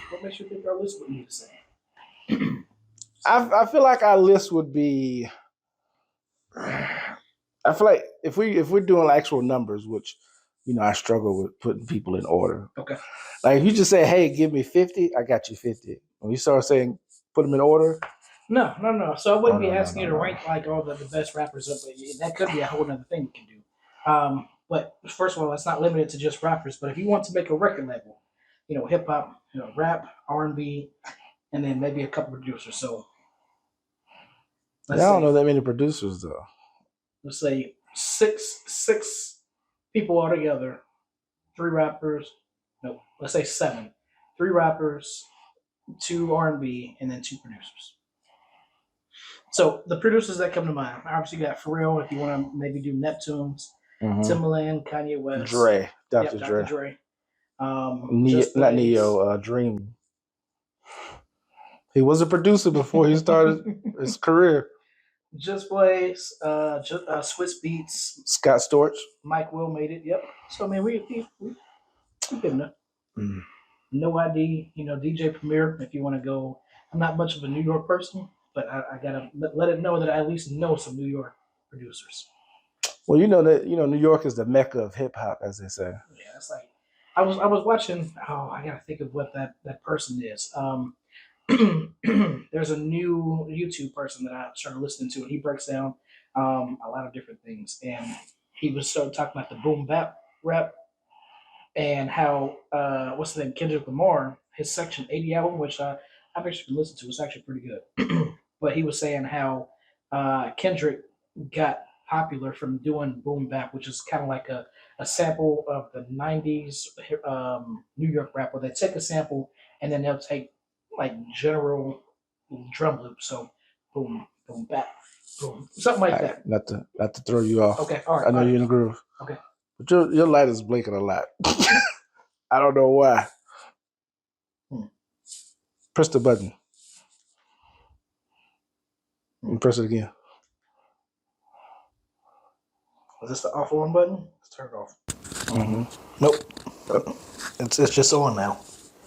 What makes you think our list would be the same? I feel like our list would be. I feel like if we're doing actual numbers, which I struggle with putting people in order. Okay. Like if you just say, "Hey, give me 50," I got you 50. When you start saying put them in order, No. So I wouldn't be asking you to no. rank like all the best rappers up. That could be a whole other thing we can do. But first of all, it's not limited to just rappers. But if you want to make a record label, hip hop, rap, R&B, and then maybe a couple producers. So I don't know that many producers though. Let's say six people altogether. 3 rappers. No, let's say 7. 3 rappers, 2 R&B, and then 2 producers. So the producers that come to mind, obviously you got Pharrell. If you want to maybe do Neptunes, Timbaland, Kanye West, Dre, Dr. Dre. Not Neo, Dream. He was a producer before he started his career. Just Blaze, Swiss Beats, Scott Storch, Mike Will made it. Yep. So I mean, we good enough. No ID, DJ Premier. If you want to go, I'm not much of a New York person, but I gotta let it know that I at least know some New York producers. Well, New York is the mecca of hip hop, as they say. Yeah, it's like I was watching. Oh, I gotta think of what that person is. There's a new YouTube person that I started listening to, and he breaks down a lot of different things. And he was talking about the boom bap rap and how what's the name, Kendrick Lamar, his Section 80 album, which I've actually been listening to, it's actually pretty good. But he was saying how Kendrick got popular from doing boom bap, which is kind of like a sample of the 90s New York rap, where they take a sample and then they'll take like general drum loop. So boom, boom, bap, boom, something like that. Not to throw you off. Okay, all right. I know you're in a groove. Okay. But your light is blinking a lot. I don't know why. Press the button. And press it again. Was this the off on button? Let's turn it off. Nope. It's just on now.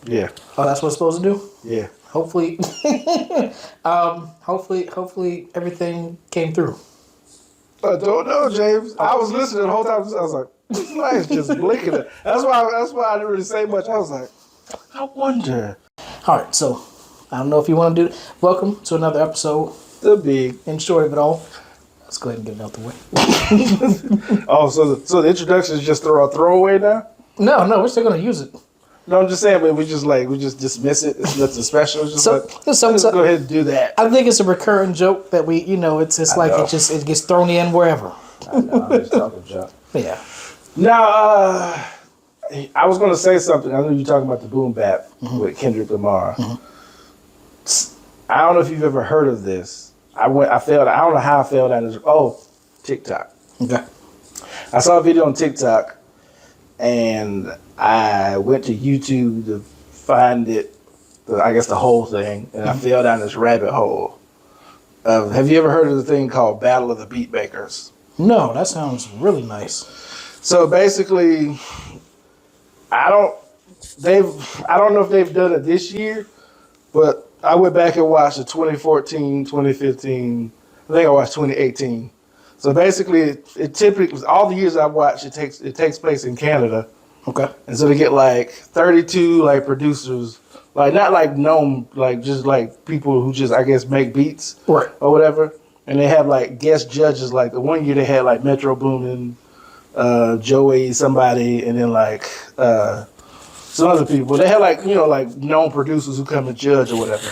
Yeah. Oh, that's what it's supposed to do? Yeah. Hopefully, hopefully everything came through. I don't know, James. I was listening the whole time. I was like, this light's just blinking. That's why I didn't really say much. I was like, I wonder. All right, so I don't know if you want to do it. Welcome to another episode. The big and short of it all. Let's go ahead and get it out the way. Oh, so the introduction is just a throwaway now? No, we're still gonna use it. No, I'm just saying, but we just dismiss it. It's nothing special. It's just let's go ahead and do that. I think it's a recurring joke that we, it's like it gets thrown in wherever. I know, I'm just talking junk. Yeah. Now, I was going to say something. I know you're talking about the boom bap with Kendrick Lamar. I don't know if you've ever heard of this. I don't know how I fell down. TikTok. Okay. I saw a video on TikTok, and I went to YouTube to find it, I guess the whole thing, and I fell down this rabbit hole. Have you ever heard of the thing called Battle of the Beatmakers? No, that sounds really nice. So basically, I don't know if they've done it this year, but I went back and watched the 2014, 2015, I think I watched 2018. So basically, it typically, all the years I've watched, it takes place in Canada. Okay. And so they get like 32 like producers, like not like known, like just like people who just, I guess, make beats right or whatever. And they have like guest judges. Like the one year they had like Metro Boomin, Joey somebody, and then like some other people. They had like like known producers who come and judge or whatever.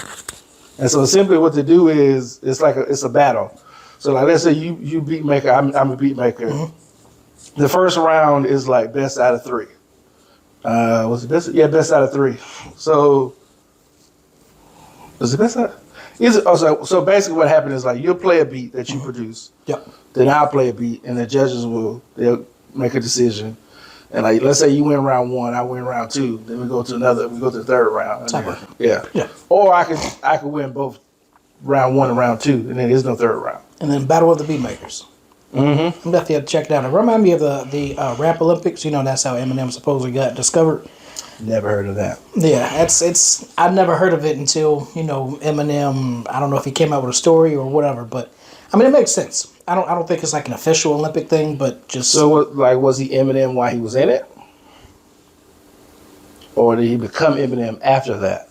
And so simply what they do is it's a battle. So like let's say you beat maker, I'm a beat maker. The first round is like best out of 3. Was it best? Yeah, best out of 3. So was it best out? So basically what happened is like you'll play a beat that you produce. Yep. Then I'll play a beat, and the judges they'll make a decision. And like let's say you win round 1, I win round 2, then we go to the third round. Yeah. Or I could win both round 1 and round 2, and then there's no third round. And then Battle of the Beatmakers. I'm definitely have to check down. It remind me of the Rap Olympics. That's how Eminem supposedly got discovered. Never heard of that. Yeah, it's. I never heard of it until Eminem. I don't know if he came out with a story or whatever, but I mean it makes sense. I don't think it's like an official Olympic thing, but just So, was he Eminem while he was in it, or did he become Eminem after that?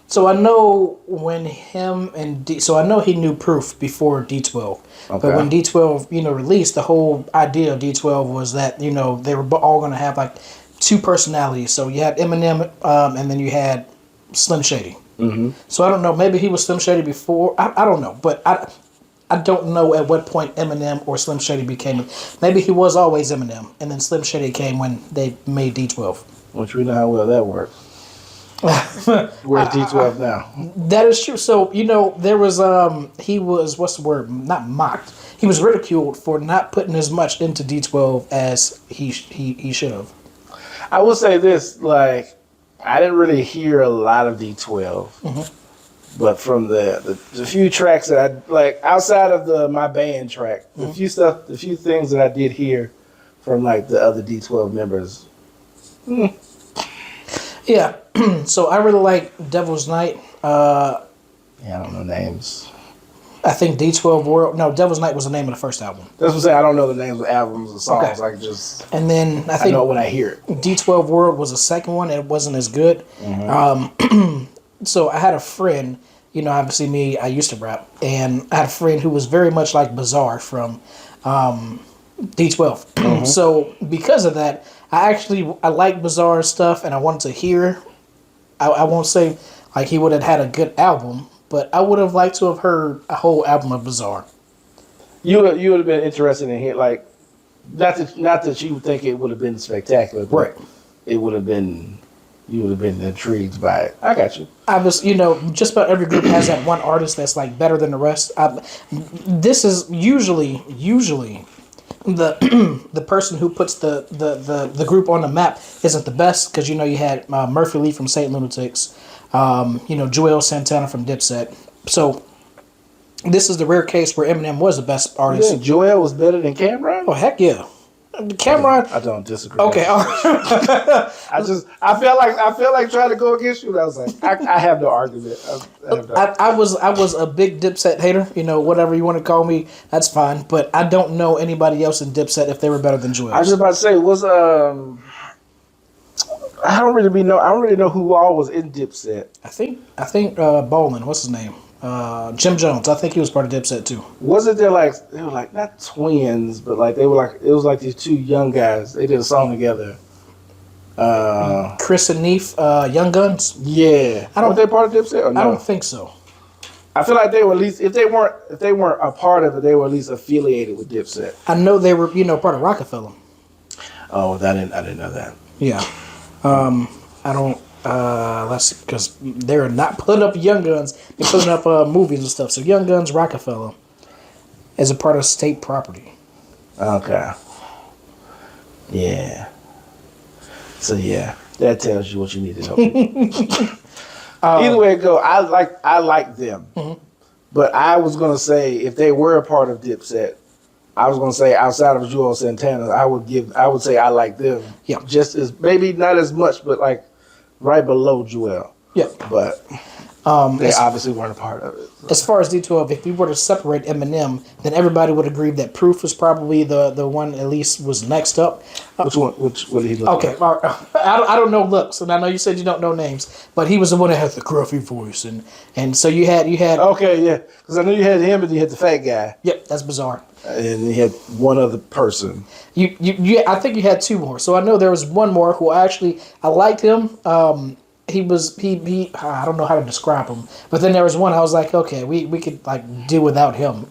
So I know when him and so I know he knew Proof before D12. Okay. But when D12, released, the whole idea of D12 was that, they were all going to have like two personalities. So you had Eminem, and then you had Slim Shady. Mm-hmm. So I don't know. Maybe he was Slim Shady before. I don't know. But I don't know at what point Eminem or Slim Shady became. Maybe he was always Eminem, and then Slim Shady came when they made D12. Which we know how well that worked. Where's D12 now? That is true. So there was he was, what's the word? Not mocked. He was ridiculed for not putting as much into D12 as he should have. I will say this: like, I didn't really hear a lot of D12, but from the few tracks that I like outside of my band the few things that I did hear from like the other D12 members. Yeah. So I really like Devil's Night. I don't know names. I think D12 World. No, Devil's Night was the name of the first album. That's what I'm saying. I don't know the names of albums or songs. Okay. I just And then I I think know when I hear it. D12 World was the second one. It wasn't as good. So I had a friend. Obviously me. I used to rap, and I had a friend who was very much like Bizarre from D12. So because of that, I like Bizarre stuff, and I wanted to hear. I won't say like he would have had a good album, but I would have liked to have heard a whole album of Bizarre. You would have been interested in hearing, like, not that you would think it would have been spectacular, but Right. it would have been, you would have been intrigued by it. I got you. I was, just about every group has that one artist that's like better than the rest. This is usually the the person who puts the group on the map isn't the best, because you had Murphy Lee from Saint Lunatics, Joel Santana from Dipset. So this is the rare case where Eminem was the best You artist. think Joel was better than Cameron? Oh heck yeah, Cameron. I don't disagree. Okay, all right. I feel like trying to go against you. I was like, I have no argument. I was a big Dipset hater. Whatever you want to call me, that's fine. But I don't know anybody else in Dipset if they were better than Joel. I was just about to say, I don't really know who all was in Dipset. I think Bolin, what's his name? Jim Jones. I think he was part of Dipset too. Wasn't there like they were like not twins, but like they were like it was like these two young guys. They did a song together. Chris and Neef, Young Guns. Yeah, were they part of Dipset or no? I don't think so. I feel like they were at least if they weren't a part of it, they were at least affiliated with Dipset. I know they were part of Rockefeller. Oh, I didn't know that. Yeah. I don't. Because they're not putting up Young Guns. They're putting up movies and stuff. So Young Guns, Rockefeller, as a part of state property. Okay. Yeah. So yeah, that tells you what you need to know. Either way it go, I like them. But I was gonna say if they were a part of Dipset, I was gonna say outside of Joel Santana, I would say I like them. Yeah. Just as maybe not as much, but like right below Joel. Yeah. But they obviously weren't a part of it. So. As far as D12, if we were to separate Eminem, then everybody would agree that Proof was probably the one at least was next up. Which one? What did he look like? Okay, I don't know looks, and I know you said you don't know names, but he was the one that had the gruffy voice, and so you had. Okay, yeah, because I knew you had him, and you had the fat guy. Yep, that's Bizarre. And you had one other person. I think you had two more. So I know there was one more who I liked him. He I don't know how to describe him, but then there was one I was like, okay, we could like do without him.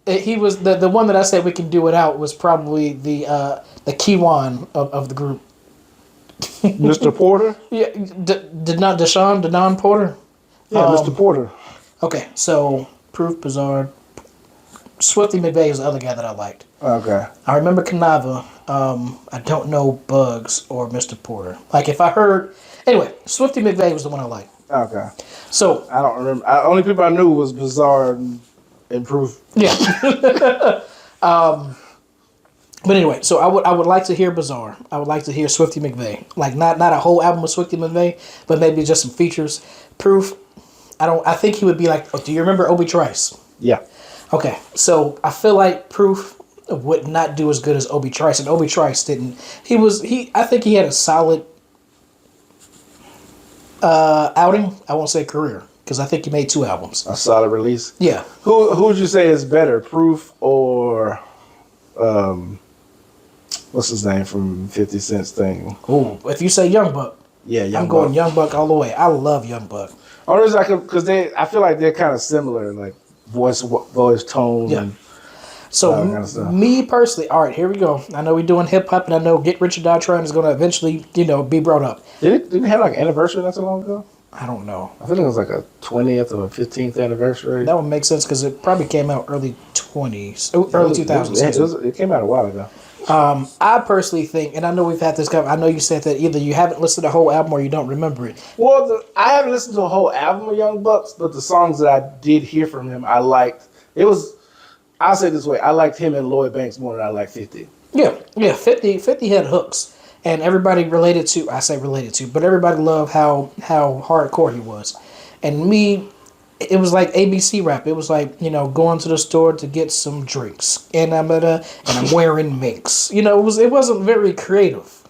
He was the one that I said we can do without was probably the Kiwan of the group. Mr. Porter? Yeah, Denon Porter? Yeah, Mr. Porter. Okay, so Proof, Bizarre, Swifty McVeigh is the other guy that I liked. Okay. I remember Kanava. I don't know Bugs or Mr. Porter. Like if I heard, anyway, Swifty McVeigh was the one I liked. Okay. So I don't remember. Only people I knew was Bizarre and Proof. yeah. But anyway, so I would like to hear Bizarre. I would like to hear Swifty McVeigh. Like not a whole album of Swifty McVeigh, but maybe just some features. Proof. I think he would be like. Oh, do you remember Obi Trice? Yeah. Okay, so I feel like Proof would not do as good as Obi Trice, and Obi Trice didn't. I think he had a solid outing. I won't say career because I think he made 2 albums. A solid release. Yeah. Who would you say is better, Proof or what's his name from 50 Cent's thing? Oh, if you say Young Buck, Yeah, Young I'm going Buck. Young Buck all the way. I love Young Buck. Only reason because I feel like they're kind of similar, like voice tone. Yeah. And So that kind of stuff. me personally, all right, here we go. I know we're doing hip hop, and I know Get Rich or Die Trying is going to eventually, be brought up. Didn't it have like an anniversary not so long ago? I don't know. I think it was like a 20th or a 15th anniversary. That would make sense because it probably came out early 20s, early 2000s. It came out a while ago. I personally think, and I know we've had this I know you said that either you haven't listened to the whole album or you don't remember it. Well, I haven't listened to a whole album of Young Bucks, but the songs that I did hear from him, I liked. I'll say it this way, I liked him and Lloyd Banks more than I liked 50. Yeah, 50 had hooks, and everybody but everybody loved how hardcore he was. And me, it was like ABC rap. It was like, going to the store to get some drinks, and I'm wearing minks. It wasn't very creative.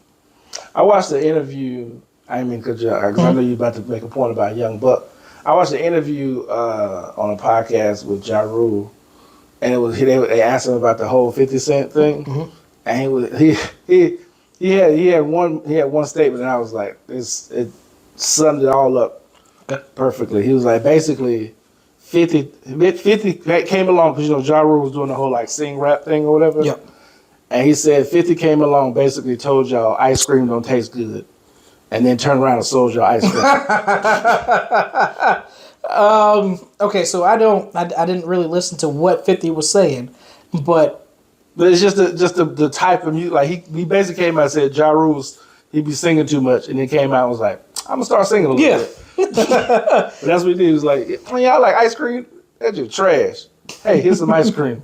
I watched the interview, because I know you're about to make a point about Young Buck. I watched the interview on a podcast with Ja Rule, and they asked him about the whole 50 Cent thing, and he had one statement, and I was like, it summed it all up perfectly. He was like, basically, 50 came along because Ja Rule was doing the whole like sing rap thing or whatever. Yep. And he said 50 came along, basically told y'all ice cream don't taste good, and then turned around and sold y'all ice cream. Okay, so I didn't really listen to what 50 was saying, but it's just the type of music. Like he basically came out and said Ja Rule's he be singing too much, and then came out and was like, I'm gonna start singing a little bit. But that's what he did. He was like, y'all like ice cream? That's just trash. Hey, here's some ice cream.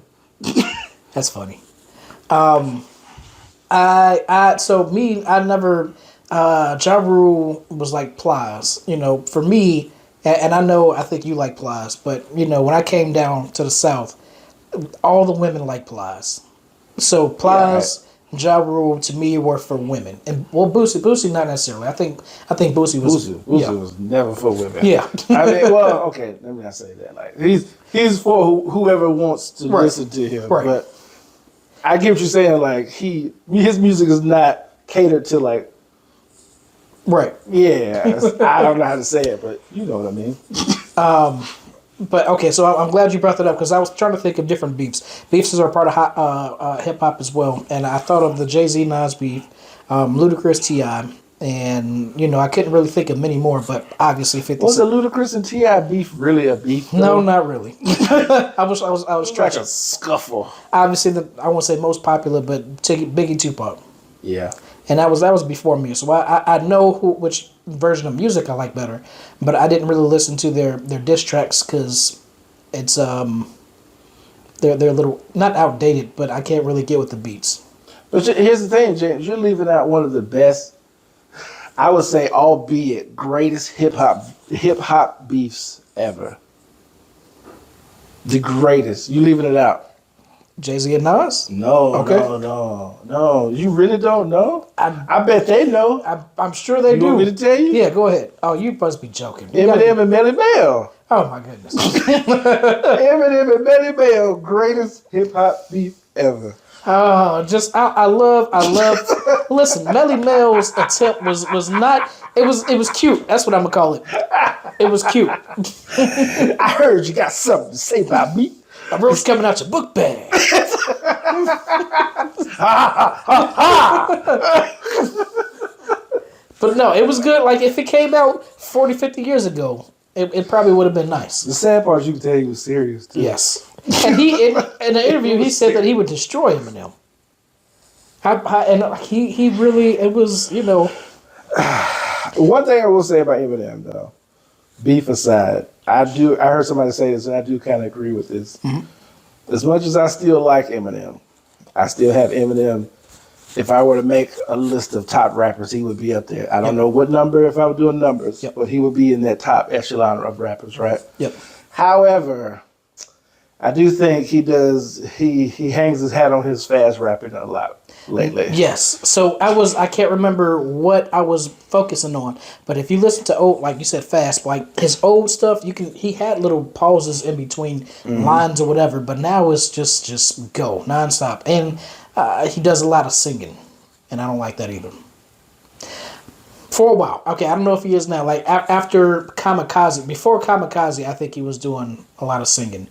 That's funny. I never Ja Rule was like Plies, for me, and I think you like Plies, but when I came down to the South, all the women like Plies. So Plies, Ja Rule to me were for women, and Boosie not necessarily. I think Boosie was Boosie was never for women. Yeah. Okay, let me not say that. Like he's for whoever wants to listen to him. Right. But I get what you're saying. Like his music is not catered to like. Right. Yeah, I don't know how to say it, but you know what I mean. But okay, so I'm glad you brought that up because I was trying to think of different beefs. Beefs are part of hip hop as well, and I thought of the Jay-Z Nas beef, Ludacris T.I., and I couldn't really think of many more, but obviously 50 Was the Ludacris and T.I. beef really a beef? Though? No, not really. I was Like a scuffle. Obviously, I won't say most popular, but Biggie Tupac. Yeah. And that was before me, so I know which version of music I like better, but I didn't really listen to their diss tracks because it's they're a little not outdated, but I can't really get with the beats. But here's the thing, James, you're leaving out one of the best, I would say, albeit greatest hip hop beefs ever. The greatest. You leaving it out. Jay-Z and Nas? No, Okay. no. You really don't know? I bet they know. I'm sure they do. You want me to tell you? Yeah, go ahead. Oh, you must be joking. Eminem and Melly Mel. Oh my goodness. Eminem and Melly Mel, greatest hip hop beef ever. I love. Listen, Melly Mel's attempt was not. It was cute. That's what I'm gonna call it. It was cute. I heard you got something to say about me. A roach coming out your book bag. But no, it was good. Like if it came out 40, 50 years ago, it probably would have been nice. The sad part is you can tell he was serious too. Yes. And in the interview he said that he would destroy Eminem. And he really, it was, One thing I will say about Eminem though, beef aside, I heard somebody say this and I do kind of agree with this. Mm-hmm. As much as I still like Eminem, I still have Eminem. If I were to make a list of top rappers, he would be up there. I don't know what number if I were doing numbers, but he would be in that top echelon of rappers, right? Yep. However, I do think he hangs his hat on his fast rapping a lot lately. Yes. So I can't remember what I was focusing on, but if you listen to old, like you said, fast, like his old stuff, he had little pauses in between lines or whatever, but now it's just go nonstop, and he does a lot of singing, and I don't like that either. For a while, okay, I don't know if he is now. Like after Kamikaze, before Kamikaze, I think he was doing a lot of singing.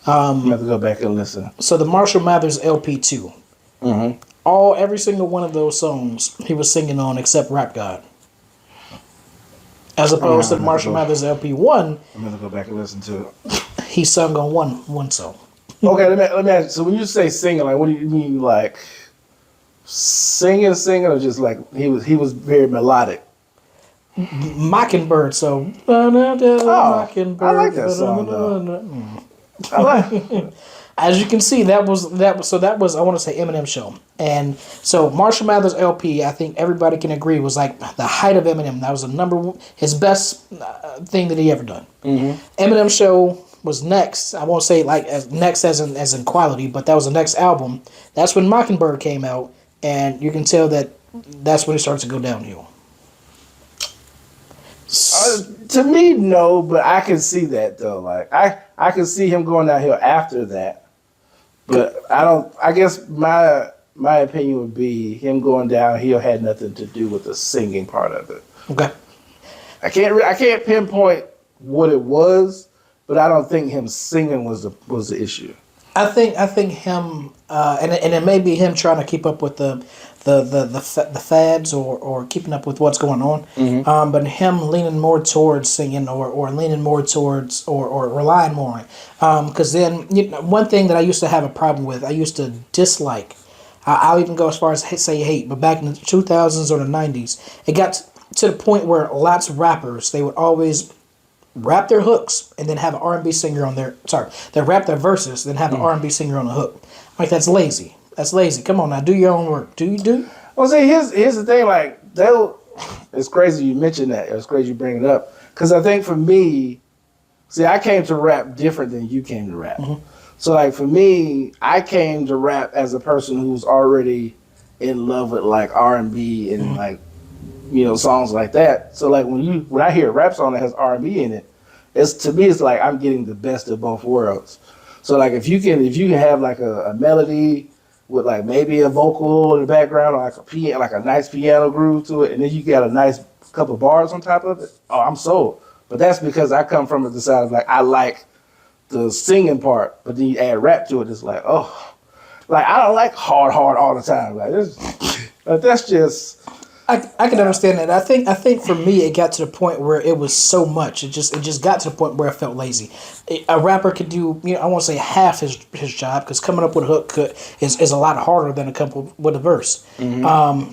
You have to go back and listen. So the Marshall Mathers LP2. Every single one of those songs he was singing on except Rap God. As opposed to the Marshall Mathers LP1, I'm gonna go back and listen to it. he sung on one song. Okay, let me ask you. So when you say singing, like, what do you mean, like singing, or just like he was very melodic? Mockingbird. So Mockingbird. I like that song though. I like. As you can see, that was I want to say Eminem show, and so Marshall Mathers LP, I think everybody can agree was like the height of Eminem. That was his best thing that he ever done. Eminem show was next. I won't say like next as in quality, but that was the next album. That's when Mockingbird came out, and you can tell that's when it starts to go downhill. To me, no, but I can see that though. Like I can see him going downhill after that. But I don't. I guess my opinion would be him going downhill had nothing to do with the singing part of it. Okay. I can't pinpoint what it was, but I don't think him singing was the issue. I think him and it may be him trying to keep up with the fads or keeping up with what's going on. But him leaning more towards singing or leaning more towards or relying more on. Because then one thing that I used to have a problem with, I used to dislike. I'll even go as far as say hate, but back in the 2000s or the 90s, it got to the point where lots of rappers, they would always rap their hooks and then have an R&B singer on their they rap their verses then have an R&B singer on the hook. Like that's lazy. That's lazy. Come on now, do your own work. Do. Well, see, here's the thing. Like it's crazy you mentioned that. It's crazy you bring it up because I think for me, see, I came to rap different than you came to rap. So like for me, I came to rap as a person who's already in love with like R&B and like songs like that. So like when I hear a rap song that has R&B in it, to me it's like I'm getting the best of both worlds. So like if you can have like a melody with like maybe a vocal in the background or like a nice piano groove to it, and then you got a nice couple bars on top of it, oh, I'm sold. But that's because I come from the side of like I like the singing part, but then you add rap to it, it's like, oh, like I don't like hard all the time. Like that's just. I can understand that. I think for me it got to the point where it was so much. It just got to the point where I felt lazy. A rapper could do I won't say half his job because coming up with a hook is a lot harder than a couple with a verse.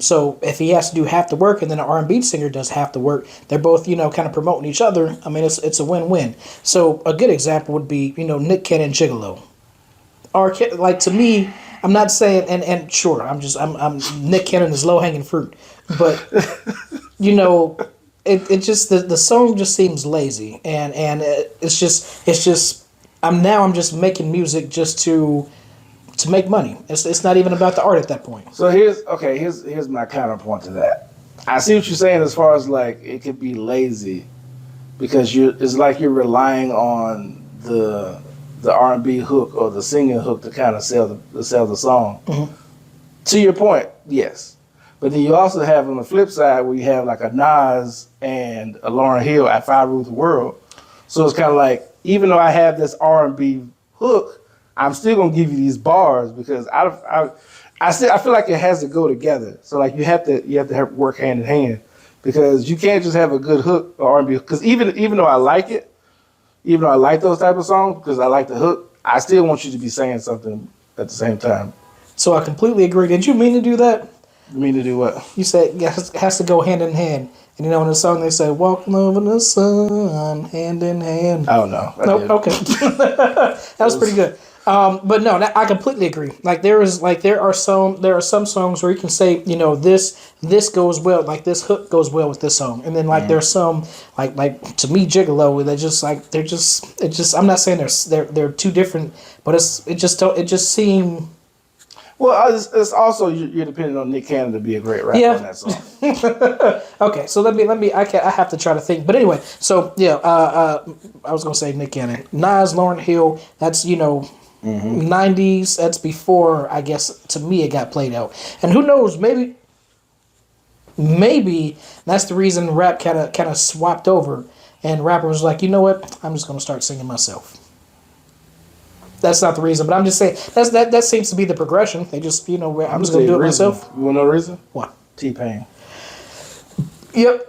So if he has to do half the work and then an R&B singer does half the work, they're both kind of promoting each other. I mean it's a win-win. So a good example would be Nick Cannon Gigolo. Or like to me, I'm not saying and sure I'm Nick Cannon is low hanging fruit. But it just the song just seems lazy and it's just I'm just making music just to make money. It's not even about the art at that point. So here's my counterpoint to that. I see what you're saying as far as like it could be lazy because it's like you're relying on the R&B hook or the singing hook to kind of sell the song. To your point, yes. But then you also have on the flip side where you have like a Nas and a Lauryn Hill at Five Rule the World. So it's kind of like, even though I have this R&B hook, I'm still gonna give you these bars because I feel like it has to go together. So like you have to work hand in hand because you can't just have a good hook or R&B. Because even though I like it, even though I like those type of songs because I like the hook, I still want you to be saying something at the same time. So I completely agree. Did you mean to do that? You mean to do what? You said it has to go hand in hand. And in the song they say, walk over the sun, hand in hand. I don't know. Nope, okay. That was pretty good. But no, I completely agree. Like there are some songs where you can say, this goes well, like this hook goes well with this song, and then like there's some like to me Gigolo, they just like they're just it just I'm not saying they're too different, but it just seem. Well, it's also you're depending on Nick Cannon to be a great rapper on that song. Okay, so let me I have to try to think. But anyway, so yeah, I was gonna say Nick Cannon, Nas, Lauryn Hill. That's 90s. That's before, I guess, to me it got played out. And who knows? Maybe that's the reason rap kind of swapped over, and rapper was like, you know what? I'm just gonna start singing myself. That's not the reason, but I'm just saying that seems to be the progression. They just I'm just gonna do it myself. You want to know the reason? What? T-Pain. Yep.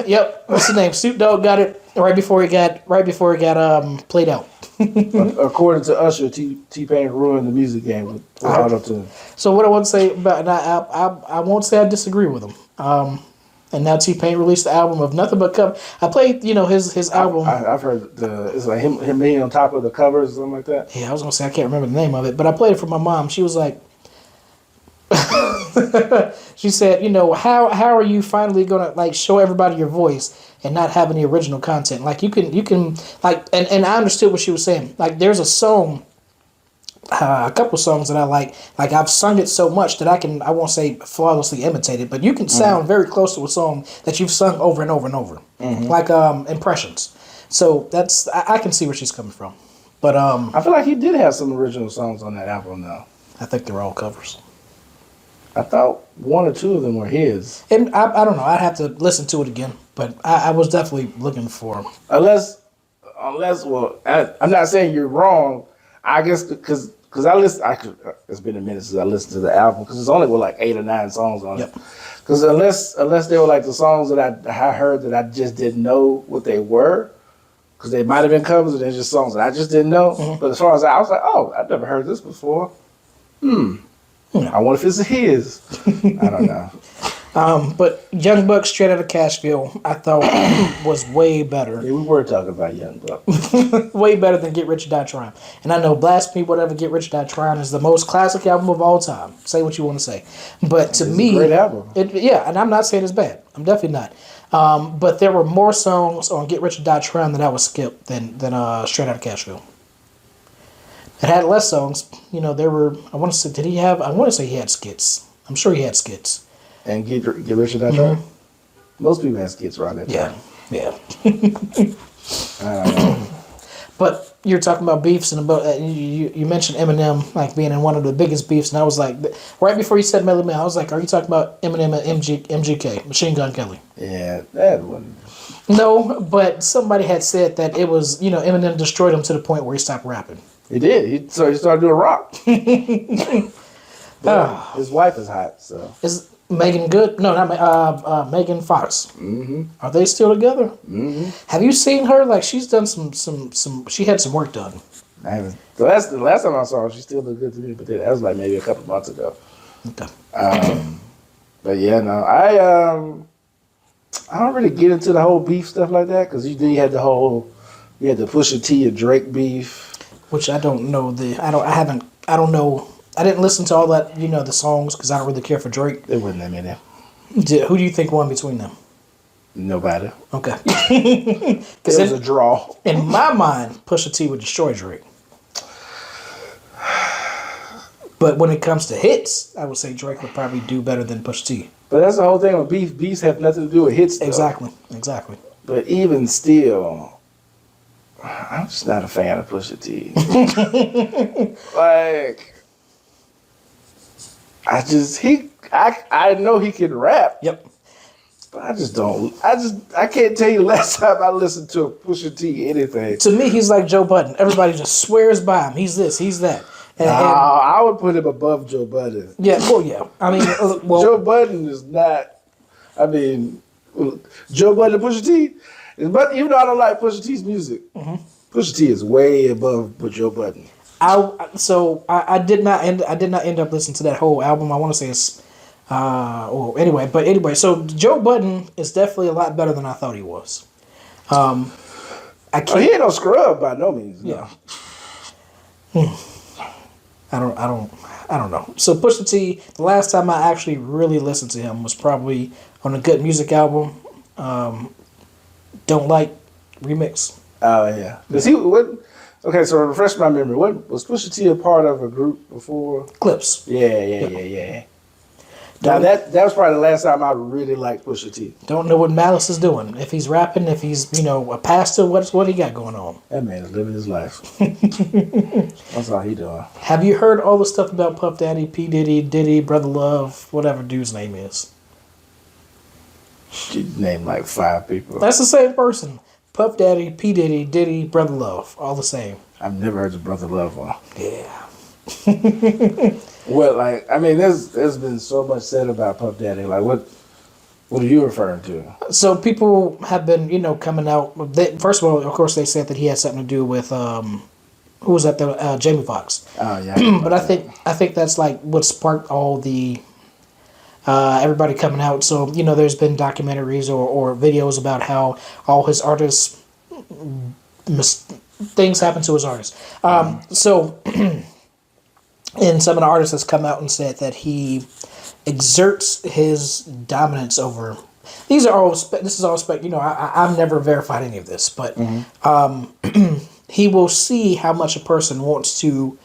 Yep. What's the name? Snoop Dogg got it right before it got played out. According to Usher, T-Pain ruined the music game with auto-tune. So what I want to say about, and I won't say I disagree with him. And now T-Pain released the album of Nothing But Cover. I played, his album. I've heard it's like him being on top of the covers or something like that. Yeah, I was gonna say I can't remember the name of it, but I played it for my mom. She was like, she said, how are you finally gonna like show everybody your voice and not have any original content? Like you can like, and I understood what she was saying. Like there's a song. A couple songs that I like I've sung it so much that I won't say flawlessly imitate it, but you can sound very close to a song that you've sung over and over and over, like impressions. So I can see where she's coming from, but I feel like he did have some original songs on that album though. I think they're all covers. I thought one or two of them were his. And I don't know. I'd have to listen to it again, but I was definitely looking for them. Unless well, I'm not saying you're wrong. I guess because I listen. It's been a minute since I listened to the album because it's only with like 8 or 9 songs on it. Because unless they were like the songs that I heard that I just didn't know what they were, because they might have been covers and they're just songs that I just didn't know. But as far as I was like, oh, I've never heard this before. I wonder if it's his. I don't know. But Young Buck Straight Outta Cashville, I thought was way better. Yeah, we were talking about Young Buck. Way better than Get Rich or Die Trying. And I know Blasphemy, whatever, Get Rich or Die Trying is the most classic album of all time. Say what you want to say. But to me, a great album. And I'm not saying it's bad. I'm definitely not. But there were more songs on Get Rich or Die Trying that I would skip than Straight Outta Cashville. It had less songs. There were, I want to say he had skits. I'm sure he had skits. And Get Rich or Die Trying? Most people had skits around that time. Yeah. But you're talking about beefs and about you mentioned Eminem like being in one of the biggest beefs, and I was like, right before you said Melly Mel, I was like, are you talking about Eminem and MGK, Machine Gun Kelly? Yeah, that one. No, but somebody had said that it was Eminem destroyed him to the point where he stopped rapping. He did. So he started doing rock. His wife is hot, so. Is Megan Good? No, not Megan Fox. Are they still together? Have you seen her? Like she's done some. She had some work done. I haven't. The last time I saw her, she still looked good to me, but that was like maybe a couple months ago. Okay. But yeah, no, I don't really get into the whole beef stuff like that because you had the Pusha T and Drake beef, which I don't know I don't know. I didn't listen to all that, the songs because I don't really care for Drake. There wasn't that many. Who do you think won between them? Nobody. Okay. It was a draw. In my mind, Pusha T would destroy Drake. But when it comes to hits, I would say Drake would probably do better than Pusha T. But that's the whole thing with beef. Beefs have nothing to do with hits, though. Exactly. But even still, I'm just not a fan of Pusha T. Like, I know he can rap. Yep. But I just don't. I can't tell you the last time I listened to a Pusha T anything. To me, he's like Joe Budden. Everybody just swears by him. He's this, he's that. I would put him above Joe Budden. Yeah, well, yeah. I mean, Joe Budden is not. I mean, Joe Budden and Pusha T. But even though I don't like Pusha T's music, Pusha T is way above Joe Budden. I did not end up listening to that whole album. I want to say it's anyway. So Joe Budden is definitely a lot better than I thought he was. He ain't no scrub by no means. No. Yeah. I don't know. So Pusha T, the last time I actually really listened to him was probably on a Good Music album. Don't Like remix. Oh yeah. Does he what? Okay, so refresh my memory. What was Pusha T a part of a group before? Clips. Yeah. Now that was probably the last time I really liked Pusha T. Don't know what Malice is doing. If he's rapping, if he's a pastor, what he got going on? That man is living his life. That's all he doing. Have you heard all the stuff about Puff Daddy, P Diddy, Brother Love, whatever dude's name is? She named like 5 people. That's the same person. Puff Daddy, P Diddy, Brother Love, all the same. I've never heard of Brother Love one. Yeah. Well, like I mean, there's been so much said about Puff Daddy. Like what are you referring to? So people have been, coming out. First of all, of course, they said that he had something to do with who was that? Jamie Foxx. Oh yeah. But I think that's like what sparked all the everybody coming out. So there's been documentaries or videos about how all his artists things happen to his artists. So. And some of the artists has come out and said that he exerts his dominance over. These are all. This is all spec. I've never verified any of this, but he will see how much a person wants to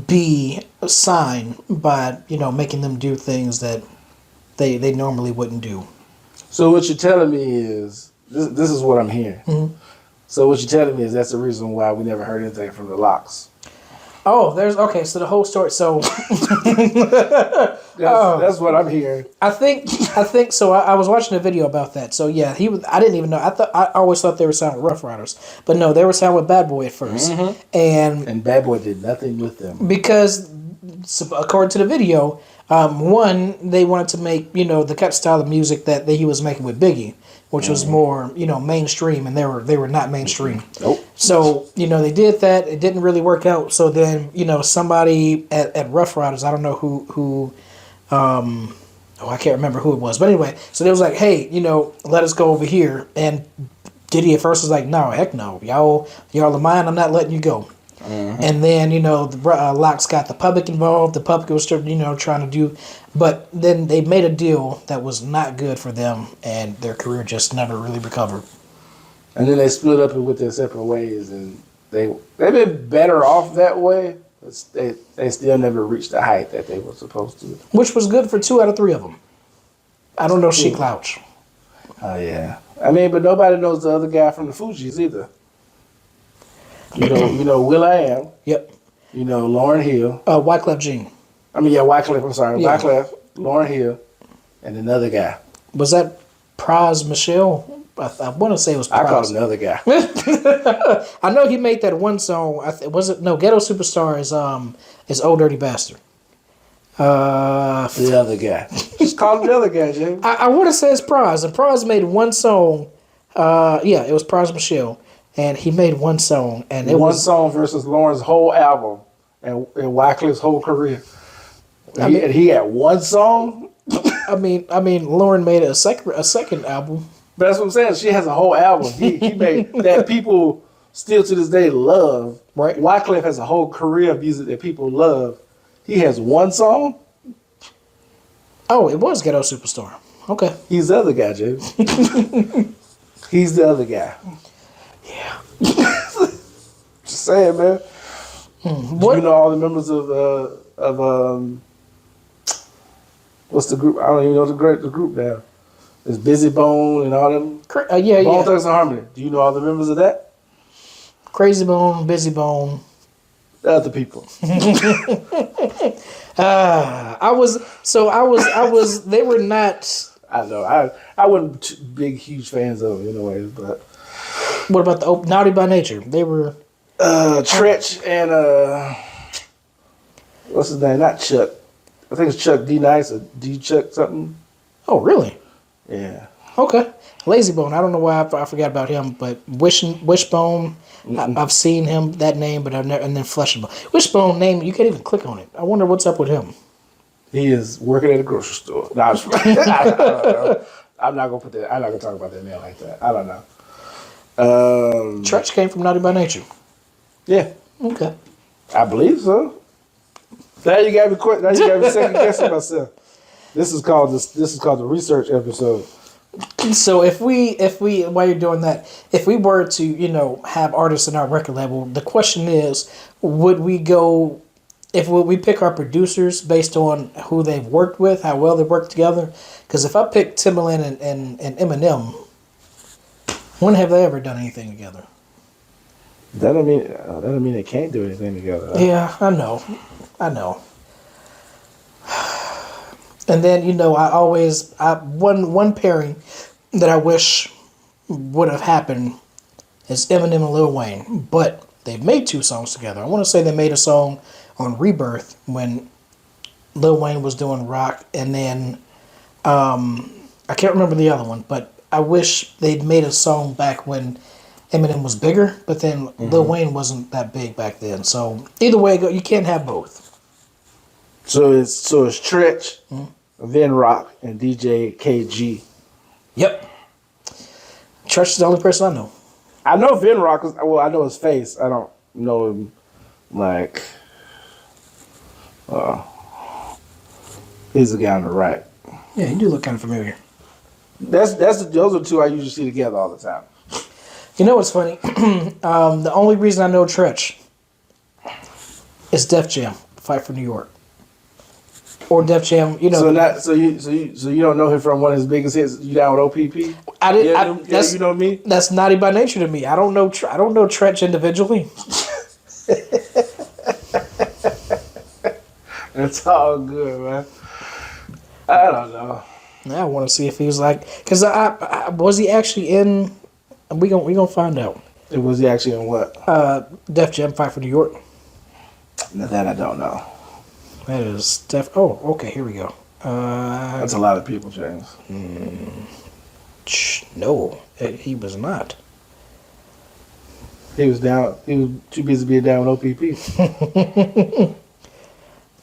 be signed by making them do things that they normally wouldn't do. So what you're telling me is this is what I'm hearing. Mm-hmm. So what you're telling me is that's the reason why we never heard anything from the Locks. Oh, so the whole story. So that's what I'm hearing. I think so. I was watching a video about that. So yeah, I didn't even know. I always thought they were signed with Rough Riders, but no, they were signed with Bad Boy at first. Mm-hmm. And Bad Boy did nothing with them because, according to the video, one, they wanted to make the cut style of music that he was making with Biggie, which was more mainstream, and they were not mainstream. Nope. So they did that. It didn't really work out. So then somebody at Rough Riders, I don't know who I can't remember who it was, but anyway, so they was like, hey, let us go over here. And Diddy at first was like, no, heck no, y'all are mine. I'm not letting you go. Mm-hmm. And then the Locks got the public involved. The public was trying to do, but then they made a deal that was not good for them, and their career just never really recovered. And then they split up and went their separate ways, and they've been better off that way. But they still never reached the height that they were supposed to. Which was good for 2 out of 3 of them. I don't know Sheik Louch. Oh yeah, I mean, but nobody knows the other guy from the Fugees either. Will.i.am. Yep. Lauryn Hill. Wyclef Jean. Wyclef. I'm sorry, yeah. Wyclef, Lauryn Hill, and another guy. Was that Pras Michelle? I want to say it was Pras. I call it another guy. I know he made that one song. Ghetto Superstar is Old Dirty Bastard. The other guy. Just call him the other guy, James. I want to say it's Pras, and Pras made one song. It was Pras Michelle, and he made one song, and it was one song versus Lauren's whole album and Wyclif's whole career. And he had one song. I mean, Lauren made a second album. But that's what I'm saying. She has a whole album. He made that people still to this day love. Right. Wyclef has a whole career of music that people love. He has one song. Oh, it was Ghetto Superstar. Okay. He's the other guy, James. He's the other guy. Yeah. Just saying, man. What? You know all the members of what's the group? I don't even know the group now. There's Busy Bone and all them. Bone Thugs and Harmony. Do you know all the members of that? Crazy Bone, Busy Bone. The other people. I was. They were not. I know. I wasn't huge fans of them, anyways. But what about the Naughty by Nature? They were. Tretch and what's his name? Not Chuck. I think it's Chuck D Nice or D Chuck something. Oh, really? Yeah. Okay. Lazy Bone. I don't know why I forgot about him, but Wishbone. I've seen him, that name, but I've never. And then Flesh and Bone. Wishbone name, you can't even click on it. I wonder what's up with him. He is working at a grocery store. No, I don't know. I'm not gonna put that. I'm not gonna talk about that man like that. I don't know. Tretch came from Naughty by Nature. Yeah. Okay. I believe so. Now you got me quick. Now you got me second guessing myself. This is called the research episode. So if we while you're doing that, if we were to have artists in our record label, the question is, would we go? Would we pick our producers based on who they've worked with, how well they work together? Because if I pick Timbaland and Eminem, when have they ever done anything together? That don't mean they can't do anything together. Huh? Yeah, I know. And then one pairing that I wish would have happened is Eminem and Lil Wayne, but they've made 2 songs together. I want to say they made a song on Rebirth when Lil Wayne was doing rock, and then I can't remember the other one, but I wish they'd made a song back when Eminem was bigger, but then Lil Wayne wasn't that big back then. So either way, you can't have both. So it's Tretch, Vin Rock, and DJ KG. Yep. Church is the only person I know. I know Vin Rock. I know his face. I don't know him like. He's the guy on the right. Yeah, you do look kind of familiar. Those are the 2 I usually see together all the time. You know what's funny? The only reason I know Tretch is Def Jam, Fight for New York, or Def Jam. So you don't know him from one of his biggest hits. You down with OPP? I did. You know me. That's naughty by nature to me. I don't know Tretch individually. It's all good, man. I don't know. I want to see if he was because I was he actually in. We gonna find out. Was he actually in what? Def Jam Fight for New York. Now that I don't know. That is Def. Oh, okay. Here we go. That's a lot of people, James. No, he was not. He was down. He was too busy being down with OPP.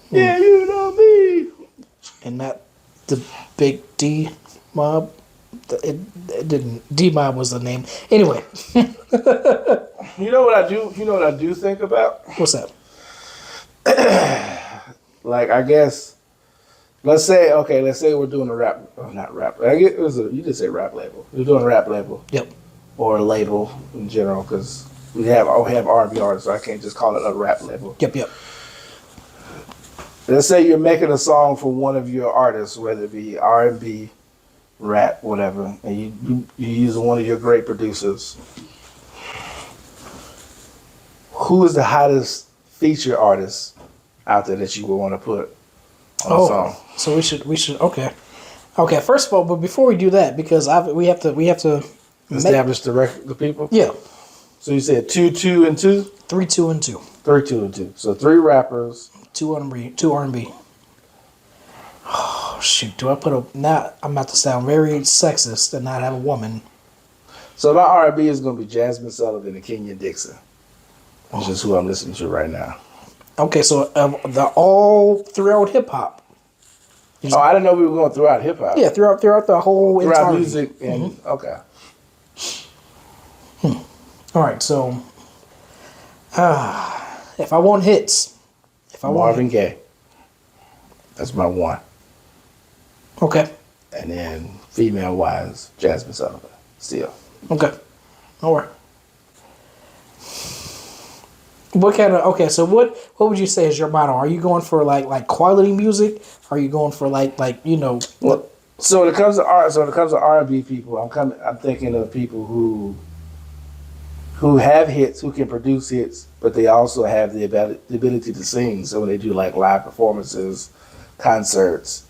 Yeah, you know me. And not the Big D Mob. It didn't. D Mob was the name. Anyway. You know what I do? You know what I do think about? What's that? Like, I guess, let's say we're doing a rap, not rap. I guess you did say rap label. We're doing a rap label. Yep. Or a label in general, because we have R&B artists, so I can't just call it a rap label. Yep. Let's say you're making a song for one of your artists, whether it be R&B, rap, whatever, and you use one of your great producers. Who is the hottest feature artist out there that you would want to put on a song? So we should okay. First of all, but before we do that, because we have to establish the people. Yeah. So you said 2, 2, and 2. 3, 2, and 2. 3, 2, and 2. So 3 rappers. 2 R&B. Oh shoot! Do I put a now? I'm about to sound very sexist and not have a woman. So my R&B is going to be Jasmine Sullivan and Kenyon Dixon, which is who I'm listening to right now. Okay, so they're all throughout hip hop. Oh, I didn't know we were going throughout hip hop. Yeah, throughout the whole throughout entirety. music and okay. All right, so if I want hits, Marvin Gaye. That's my one. Okay. And then female wise, Jasmine Sullivan. Still. Okay. All right. So what would you say is your motto? Are you going for like quality music? Are you going for like Well, so when it comes to R&B people, I'm thinking of people who have hits, who can produce hits, but they also have the ability to sing. So when they do like live performances, concerts,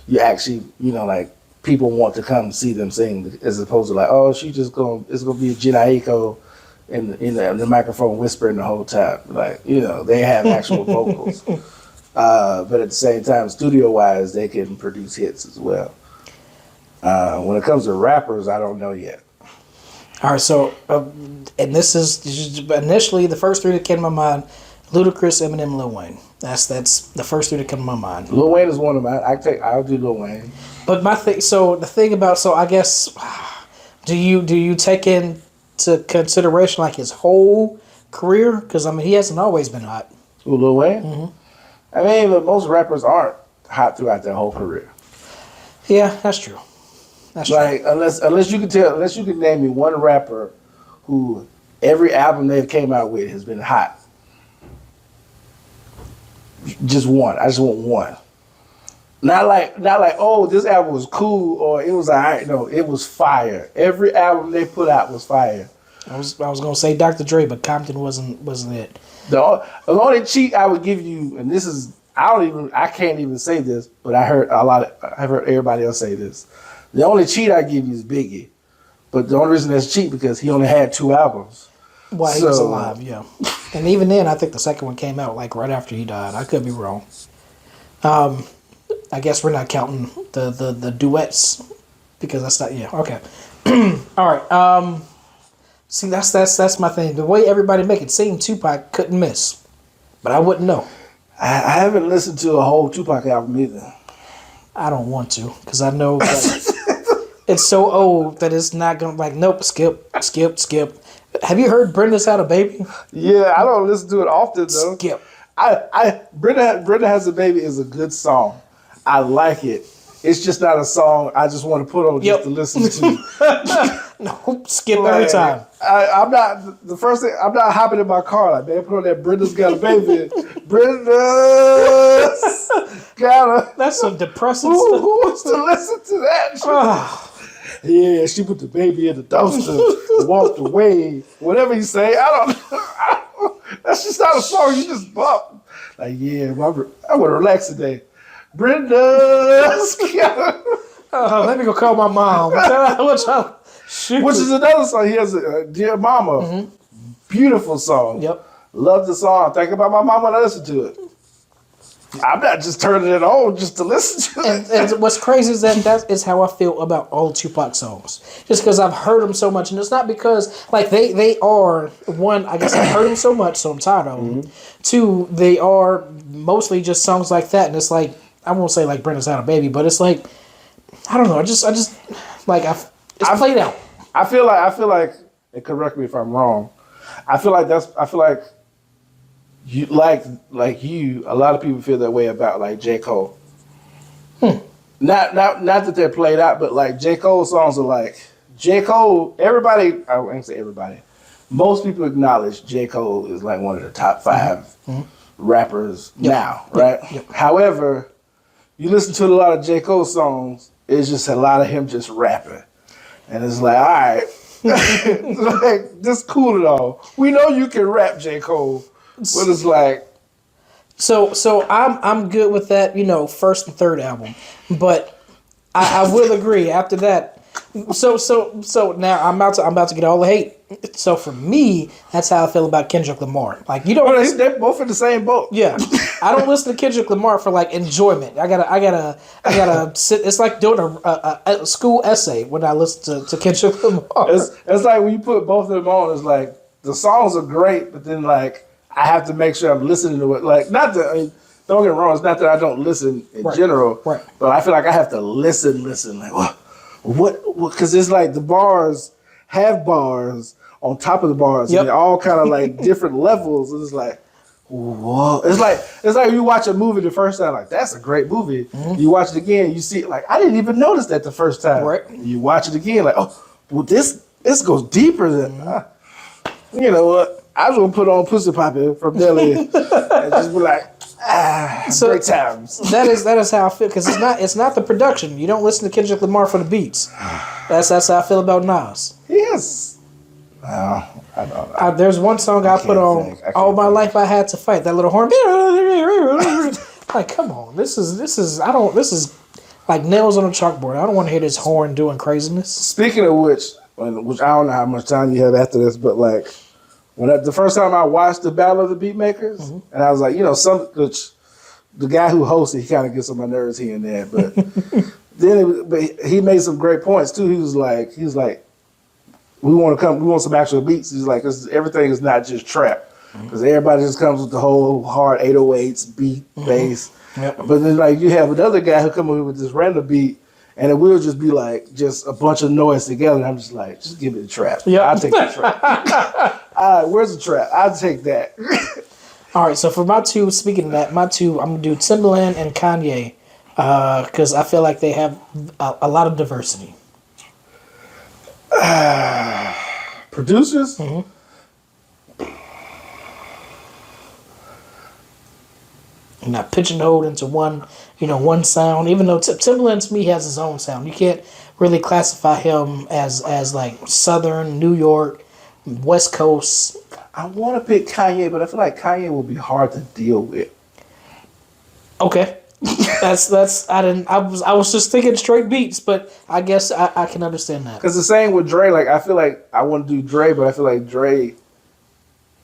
you actually, like people want to come see them sing, as opposed to like, oh, it's gonna be a Jen Aiko in the microphone whispering the whole time. Like, they have actual vocals. But at the same time, studio wise, they can produce hits as well. When it comes to rappers, I don't know yet. All right, so and this is initially the first 3 that came to my mind: Ludacris, Eminem, Lil Wayne. That's the first 3 that come to my mind. Lil Wayne is one of mine. I'll do Lil Wayne. But I guess, do you take into consideration like his whole career? Because he hasn't always been hot. Ooh, Lil Wayne. I mean, but most rappers aren't hot throughout their whole career. Yeah, that's true. That's true. Like unless you can name me one rapper who every album they've came out with has been hot. Just one. I just want one. Not like oh, this album was cool or it was alright. No, it was fire. Every album they put out was fire. I was gonna say Dr. Dre, but Compton wasn't it. The only cheat I would give you, and this is I can't even say this, but I've heard everybody else say this. The only cheat I give you is Biggie, but the only reason that's cheat because he only had 2 albums. While he was alive, yeah. And even then, I think the second one came out like right after he died. I could be wrong. I guess we're not counting the duets because that's not okay. All right. See, that's my thing. The way everybody make it seem, Tupac couldn't miss, but I wouldn't know. I haven't listened to a whole Tupac album either. I don't want to because I know that it's so old that it's not gonna nope, skip. Have you heard Brenda's Had a Baby? Yeah, I don't listen to it often though. Skip. Brenda Has a Baby is a good song. I like it. It's just not a song I just want to put on just to listen to. No, skip every time. I'm not hopping in my car like, man, put on that Brenda's Got a Baby. Brenda's got a. That's some depressing Who stuff. wants to listen to that? Yeah, she put the baby in the dumpster and walked away. Whatever you say, I don't. That's just not a song you just bump. Like, yeah, I would relax today. Brenda's got a. Let me go call my mom. Which is another song. He has a Dear Mama. Mm-hmm. Beautiful song. Yep. Love the song. Think about my mama when I listen to it. I'm not just turning it on just to listen to it. And what's crazy is that is how I feel about all Tupac songs. Just because I've heard them so much. And it's not because, they are, one, I guess I've heard them so much, so I'm tired of them. Mm-hmm. 2, they are mostly just songs like that. And it's like, I won't say like Brenda's Had a Baby, but it's like, I don't know. It's played out. I feel like, and correct me if I'm wrong, I feel like you like you. A lot of people feel that way about like J. Cole. Not that they're played out, but like J. Cole songs are like J. Cole. Everybody, I won't say everybody. Most people acknowledge J. Cole is like one of the top 5 rappers now, right? Yep. However, you listen to a lot of J. Cole songs, it's just a lot of him just rapping, and it's like, all right, like this cool and all. We know you can rap, J. Cole. But it's like, so I'm good with that, first and third album, but I will agree after that. So now I'm about to get all the hate. So for me, that's how I feel about Kendrick Lamar. Like they're both in the same boat. Yeah, I don't listen to Kendrick Lamar for like enjoyment. I gotta sit. It's like doing a school essay when I listen to Kendrick Lamar. It's like when you put both of them on. It's like the songs are great, but then like. I have to make sure I'm listening to it. Like, not that, don't get me wrong, it's not that I don't listen in general. Right. But I feel like I have to listen. Like, what? Because it's like the bars have bars on top of the bars. Yep. And they're all kind of like different levels. And it's like, whoa. It's like you watch a movie the first time, like, that's a great movie. Mm-hmm. You watch it again, you see it, like, I didn't even notice that the first time. Right. You watch it again, like, oh, well, this goes deeper than, you know what? I was gonna put on Pussy Poppin' from Nelly and just be like, great times. That is how I feel because it's not the production. You don't listen to Kendrick Lamar for the beats. That's how I feel about Nas. Yes. I don't know. There's one song I put on. All my life I had to fight that little horn. Like, come on, this is like nails on a chalkboard. I don't want to hear this horn doing craziness. Speaking of which I don't know how much time you have after this, but like. The first time I watched the Battle of the Beatmakers, and I was like, the guy who hosted, he kind of gets on my nerves here and there, but but he made some great points too. He was like, we want some actual beats. He's like, everything is not just trap, because everybody just comes with the whole hard 808s, beat, bass. Yep. But then like you have another guy who come in with this random beat. And it will just be like just a bunch of noise together. And I'm just like, just give me the trap. Yeah, I'll take the trap. All right, where's the trap? I'll take that. All right, so for my two, speaking of that, I'm gonna do Timbaland and Kanye, because I feel like they have a lot of diversity. Producers? Not pigeonholed into one sound. Even though Timbaland to me has his own sound, you can't really classify him as like Southern New York, West Coast. I want to pick Kanye, but I feel like Kanye will be hard to deal with. Okay, that's I was just thinking straight beats, but I guess I can understand that. Because the same with Dre. Like I feel like I want to do Dre, but I feel like Dre.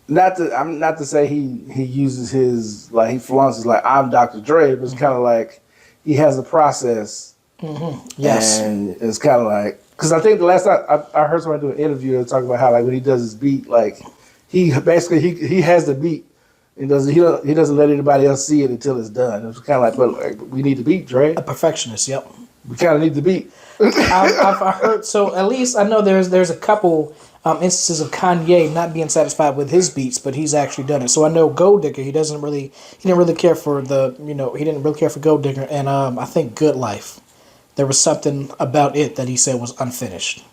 I'm not to say he uses his like he flaunts his like I'm Dr. Dre, but it's kind of like he has a process. Yes, and it's kind of like because I think the last time I heard somebody do an interview talking about how like when he does his beat, like he basically he has the beat and he doesn't let anybody else see it until it's done. It's kind of like, but like, we need the beat, Dre. a perfectionist. Yep. We kind of need the beat. I've heard, so at least I know there's a couple instances of Kanye not being satisfied with his beats, but he's actually done it. So I know Gold Digger, he didn't really care for Gold Digger, and I think Good Life. There was something about it that he said was unfinished.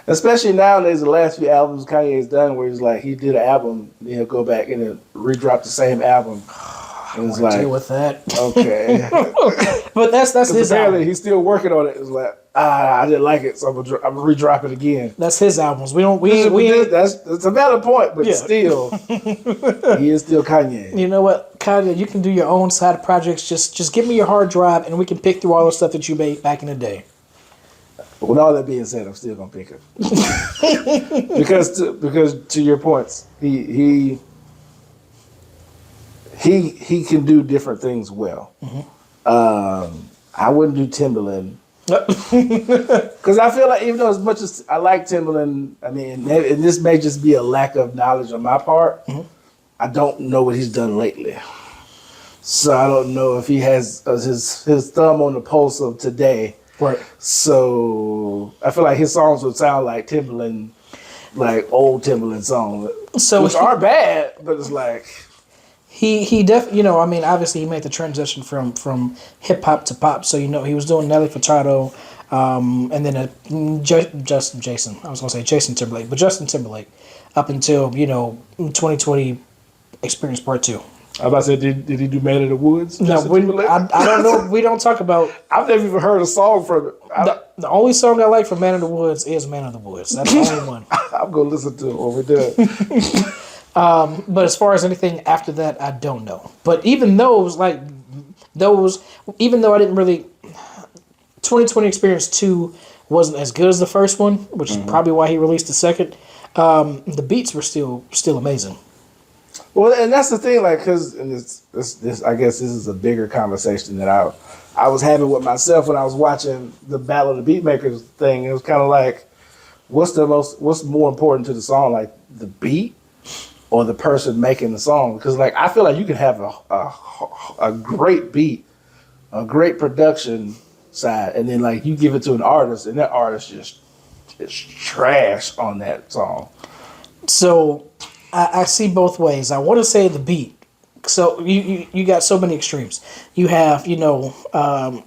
Especially nowadays, the last few albums Kanye's done, where he's like he did an album, then he'll go back and then redrop the same album. And it's like, deal with that. Okay. But that's his apparently album. he's still working on it. It's like I didn't like it, so I'm gonna redrop it again. That's his albums. That's a valid point, but Yeah. still, he is still Kanye. You know what, Kanye, you can do your own side projects. Just give me your hard drive, and we can pick through all the stuff that you made back in the day. But with all that being said, I'm still gonna pick him because to your points, he can do different things well. I wouldn't do Timbaland. Because I feel like even though as much as I like Timbaland, I mean, and this may just be a lack of knowledge on my part, I don't know what he's done lately. So I don't know if he has his thumb on the pulse of today. Right. So I feel like his songs would sound like Timbaland, like old Timbaland songs, which are bad, but it's like... He definitely, I mean, obviously he made the transition from hip hop to pop. So, he was doing Nelly Furtado, and then Jason Timberlake, but Justin Timberlake up until, 2020 Experience Part 2. I was about to say, did he do Man in the Woods? No, I don't know. We don't talk about... I've never even heard a song from it. The only song I like from Man in the Woods is Man in the Woods. That's the only one. I'm going to listen to it when we're done. But as far as anything after that, I don't know. But even those, even though I didn't really... 2020 Experience 2 wasn't as good as the first one, which is probably why he released the second. The beats were still amazing. Well, and that's the thing, like, because this I guess this is a bigger conversation that I was having with myself when I was watching the Battle of the Beatmakers thing. It was kind of like, what's more important to the song, like the beat or the person making the song? Because like I feel like you can have a great beat, a great production side, and then like you give it to an artist, and that artist just is trash on that song. So I see both ways. I want to say the beat. So you got so many extremes. You have Soulja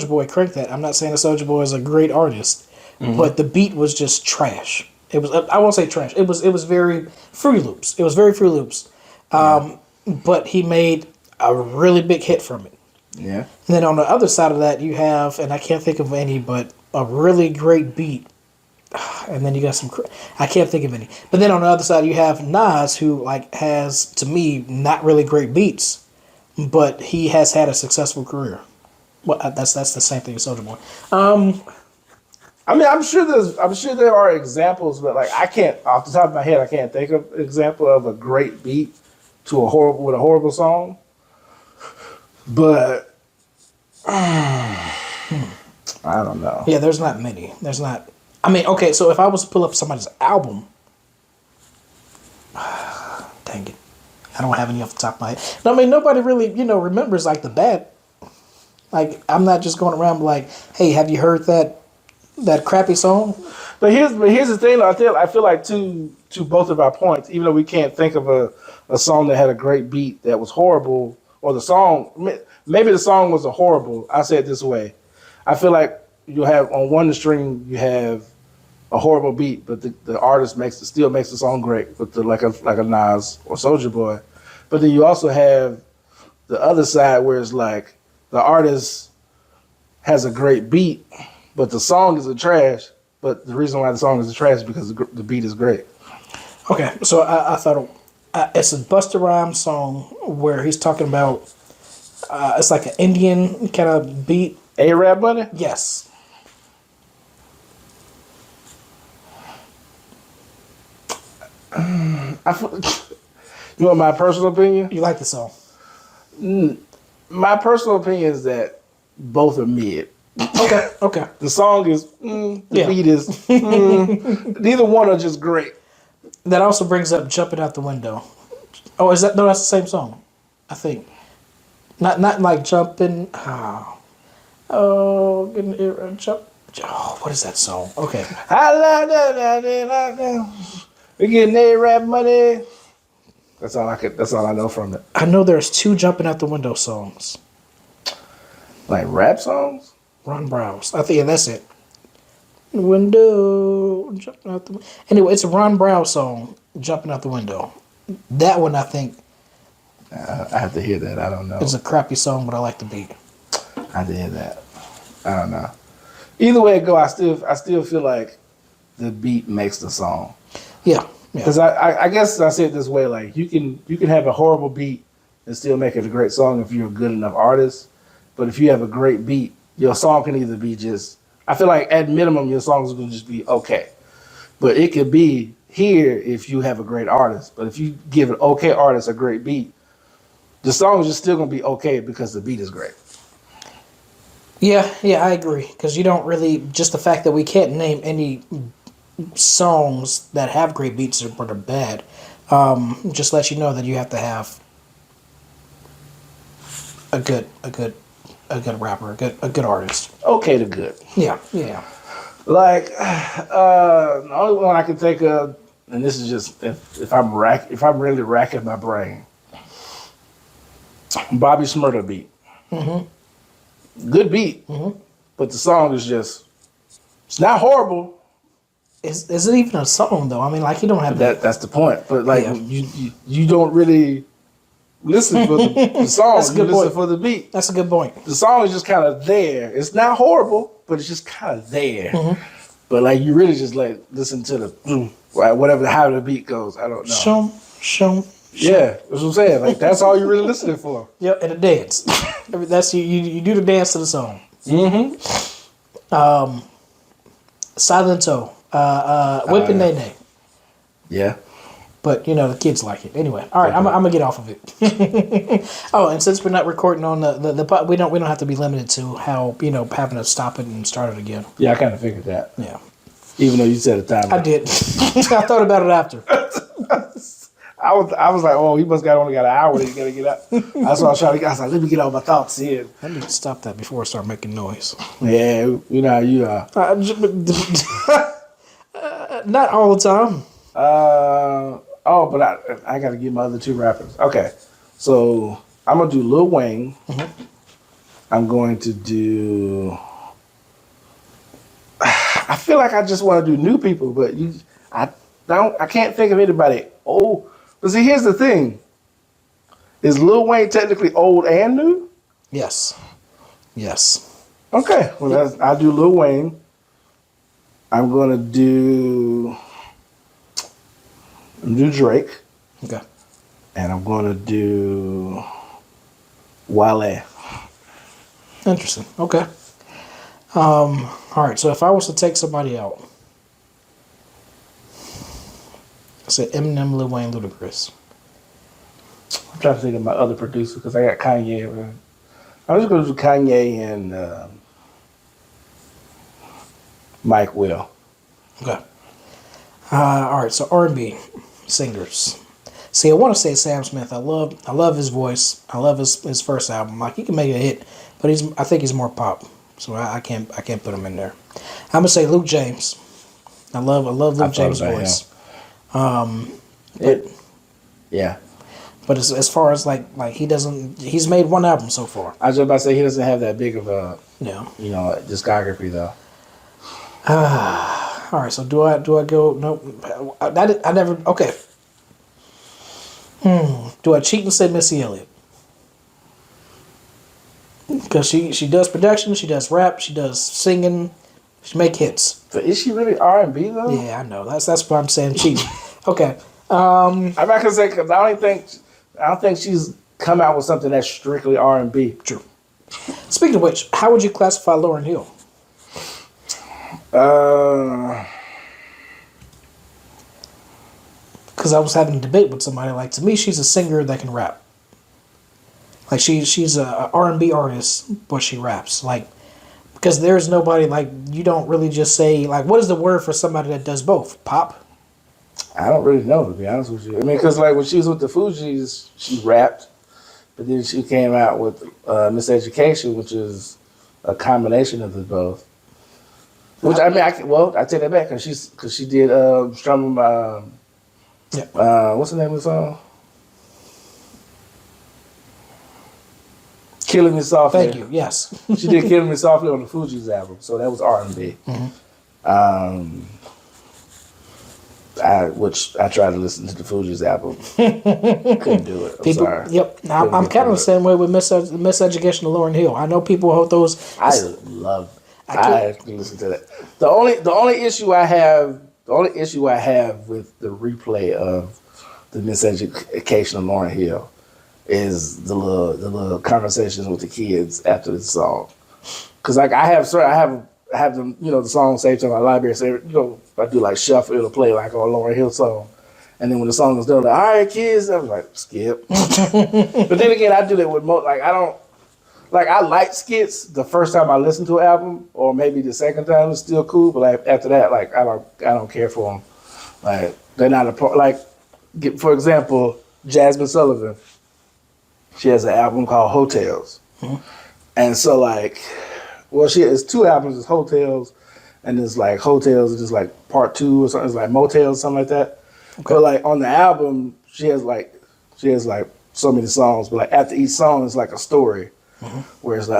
Boy, Crank That. I'm not saying that Soulja Boy is a great artist, but the beat was just trash. It was, I won't say trash. It was very Fruity Loops. It was very Fruity Loops. But he made a really big hit from it. Yeah. And then on the other side of that, you have, and I can't think of any, but a really great beat. And then you got some, I can't think of any. But then on the other side, you have Nas, who like has, to me, not really great beats, but he has had a successful career. Well, that's the same thing as Soulja Boy. I mean, I'm sure there are examples, but like I can't, off the top of my head, I can't think of an example of a great beat to a horrible song. But I don't know. Yeah, there's not many. There's not. I mean, okay, so if I was to pull up somebody's album, dang it, I don't have any off the top of my head. I mean, nobody really, remembers like the bad. Like, I'm not just going around like, hey, have you heard that crappy song? But here's the thing. I feel like to both of our points, even though we can't think of a song that had a great beat that was horrible, or the song maybe the song was a horrible. I say it this way: I feel like you have on one string you have a horrible beat, but the artist still makes the song great with like a Nas or Soulja Boy. But then you also have the other side where it's like the artist has a great beat, but the song is a trash. But the reason why the song is a trash is because the beat is great. Okay, so I thought it's a Busta Rhymes song where he's talking about it's like an Indian kind of beat. A-Rap Money? Yes. You want my personal opinion? You like the song? My personal opinion is that both are mid. Okay. Okay. The song is, the Yeah. beat is, neither one are just great. That also brings up "Jumping Out the Window." Oh, is that no? That's the same song, I think. Not like jumping. Oh, jump. Oh, what is that song? Okay. We're getting A-Rap money. That's all I know from it. I know there's two "Jumping Out the Window" songs. Like rap songs? Ron Browse. I think yeah, that's it. Window jumping out the. Anyway, it's a Ron Browse song, "Jumping Out the Window." That one I think I have to hear that. I don't know. is a crappy song, but I like the beat. I did hear that. I don't know. Either way it go, I still feel like the beat makes the song. Yeah. Because I guess I say it this way: like you can have a horrible beat and still make it a great song if you're a good enough artist. But if you have a great beat, your song can either be just. I feel like at minimum your song is going to just be okay, but it could be here if you have a great artist. But if you give an okay artist a great beat, the song is just still going to be okay because the beat is great. Yeah, I agree. Because you don't really just the fact that we can't name any songs that have great beats but are bad. Just lets you know that you have to have a good rapper, a good artist. Okay to good. Yeah. Like the only one I can think of, and this is just if I'm really racking my brain. Bobby Shmurda beat. Mm-hmm. Good beat, but the song is it's not horrible. Is it even a song though? I mean, like you don't have That's the point. But like Yeah. you don't really listen for the song. That's a good you listen point. for the beat. That's a good point. The song is just kind of there. It's not horrible, but it's just kind of there. Mm-hmm. But like you really just like listen to the whatever how the beat goes. I don't know. Show. Yeah, that's what I'm saying. Like that's all you're really listening for. Yep, and a dance. That's you do the dance to the song. Mm-hmm. Silento, Whippin' Nay Nay. Yeah. But you know the kids like it anyway. All right, I'm gonna get off of it. Oh, and since we're not recording on the we don't have to be limited to how having to stop it and start it again. Yeah, I kind of figured that. Yeah, Even though you said a time. I did. I thought about it after. I was like, oh, he only got an hour that he's gonna get out. That's why I was trying to. I was like, let me get all my thoughts in. I need to stop that before I start making noise. Yeah, you know how you are. Not all the time. But I got to get my other two rappers. Okay, so I'm gonna do Lil Wayne. Mm-hmm. I'm going to do. I feel like I just want to do new people, but I can't think of anybody old. But see, here's the thing: is Lil Wayne technically old and new? Yes. Okay, well I'll do Lil Wayne. I'm gonna do Drake. Okay. And I'm gonna do Wale. Interesting. Okay. All right. So if I was to take somebody out, I said Eminem, Lil Wayne, Ludacris. I'm trying to think of my other producer because I got Kanye. I'm just gonna do Kanye and Mike Will. Okay. All right. So R&B singers. See, I want to say Sam Smith. I love his voice. I love his first album. Like he can make a hit, but I think he's more pop. So I can't put him in there. I'm gonna say Luke James. I love Luke James' voice. Yeah. But as far as like he doesn't, he's made one album so far. I was just about to say he doesn't have that big of a Yeah. discography though. All right. So do I go? Nope. I never. Okay. Do I cheat and say Missy Elliott? Because she does production, she does rap, she does singing, she make hits. But is she really R&B though? Yeah, I know. That's why I'm saying cheating. Okay. I'm not gonna say because I don't think she's come out with something that's strictly R&B. True. Speaking of which, how would you classify Lauryn Hill? Because I was having a debate with somebody. Like, to me, she's a singer that can rap. Like, she's a R&B artist, but she raps. Like, because there's nobody, like, you don't really just say, like, what is the word for somebody that does both? Pop? I don't really know, to be honest with you. I mean, because like when she was with the Fugees, she rapped, but then she came out with Miseducation, which is a combination of the both. Which I mean, I take that back because she did Strum. What's the name of the song? Killing Me Softly. Thank you. Yes. She did Killing Me Softly on the Fugees album, so that was R&B. Which I tried to listen to the Fugees album. Couldn't do it. I'm sorry. Yep. I'm kind of the same way with Miseducation of Lauryn Hill. I know people hold those. I have to listen to that. The only issue I have with the replay of the Miseducation of Lauryn Hill is the little conversations with the kids after the song. Because like I have them, the song saved to my library. So if I do like shuffle, it'll play like a Lauryn Hill song. And then when the song is done, like, all right, kids, I was like, skip. But then again, I do that with I like skits the first time I listen to an album, or maybe the second time it's still cool. But like after that, like I don't care for them. Like they're not a part. Like for example, Jasmine Sullivan, she has an album called Hotels, and so like, well, she has two albums. It's Hotels, and it's like Hotels is just like part 2 or something. It's like Motels, something like that. Okay. But like on the album, she has like so many songs. But like after each song, it's like a story. Where it's like,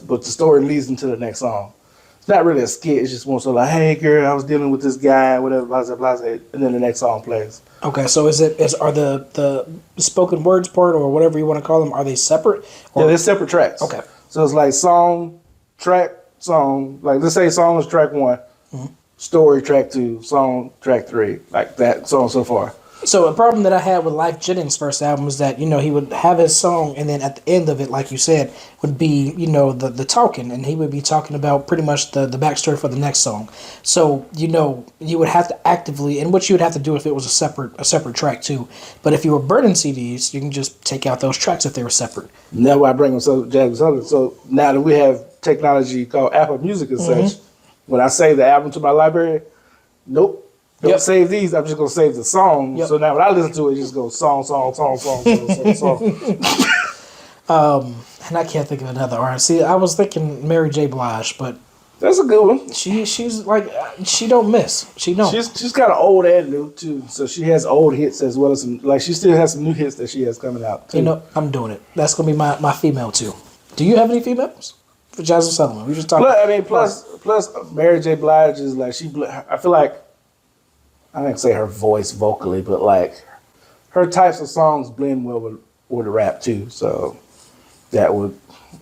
but the story leads into the next song. It's not really a skit. It's just more so like, hey, girl, I was dealing with this guy, whatever, blah, blah, blah, and then the next song plays. Okay, so are the spoken words part or whatever you want to call them, are they separate? Or? Yeah, they're separate tracks. Okay. So it's like song, track, song. Like let's say song is track 1, story track 2, song track 3, like that, so on and so far. So a problem that I had with Lyfe Jennings' first album is that, he would have his song and then at the end of it, like you said, would be, the talking, and he would be talking about pretty much the backstory for the next song. So, you would have to actively, and what you would have to do if it was a separate track too. But if you were burning CDs, you can just take out those tracks if they were separate. And that's why I bring them Jasmine Sullivan. So now that we have technology called Apple Music and such, when I save the album to my library, nope. Don't save these. I'm just gonna save the song. Yep. So now when I listen to it, it just goes song. And I can't think of another artist. See, I was thinking Mary J. Blige, but that's a good one. She's like she don't miss. She don't. She's got an old and new too. So she has old hits as well as she still has some new hits that she has coming out too. I'm doing it. That's gonna be my female too. Do you have any females for Jasmine Sullivan? We just talking. Plus Mary J. Blige is like I feel like. I didn't say her voice vocally, but like her types of songs blend well with the rap too. So that would,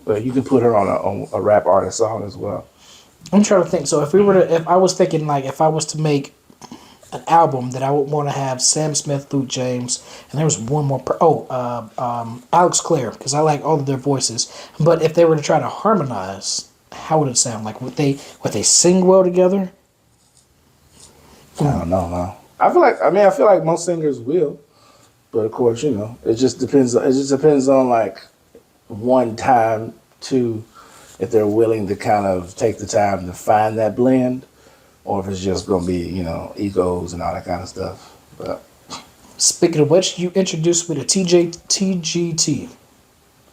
you can put her on a rap artist song as well. I'm trying to think. So if I was thinking like if I was to make an album that I would want to have Sam Smith, Luke James, and there was one more. Alex Clare, because I like all of their voices. But if they were to try to harmonize, how would it sound? Like would they sing well together? I don't know, man. I feel like most singers will, but of course, it just depends. It just depends on like 1 time, 2, if they're willing to kind of take the time to find that blend, or if it's just gonna be egos and all that kind of stuff. But speaking of which, you introduced me to TGT.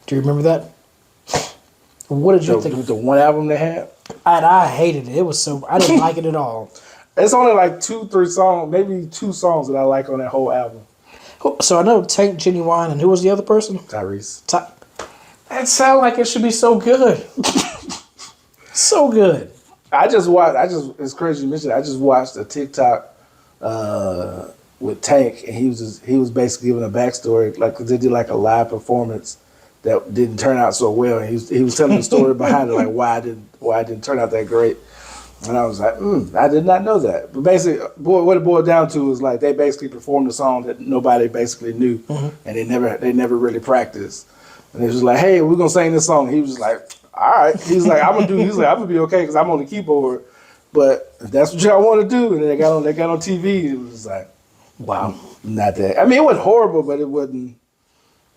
Do you remember that? What did you think? The one album they had, I hated it. It was I didn't like it at all. It's only like 2, 3 songs, maybe 2 songs that I like on that whole album. So I know Tank, Genuine, and who was the other person? Tyrese. That sounds like it should be so good. So good. It's crazy you mentioned it. I just watched a TikTok with Tank, and he was basically giving a backstory, like, 'cause they did like a live performance that didn't turn out so well, and he was telling the story behind it, like why it didn't turn out that great. And I was like, I did not know that. But basically, what it boiled down to is like they basically performed a song that nobody basically knew, and they never really practiced. And it was like, hey, we're gonna sing this song. He was like, all right. He's like, I'm gonna be okay because I'm on the keyboard. But if that's what y'all want to do, and they got on TV, it was like, Wow. not that. I mean, it wasn't horrible, but it wasn't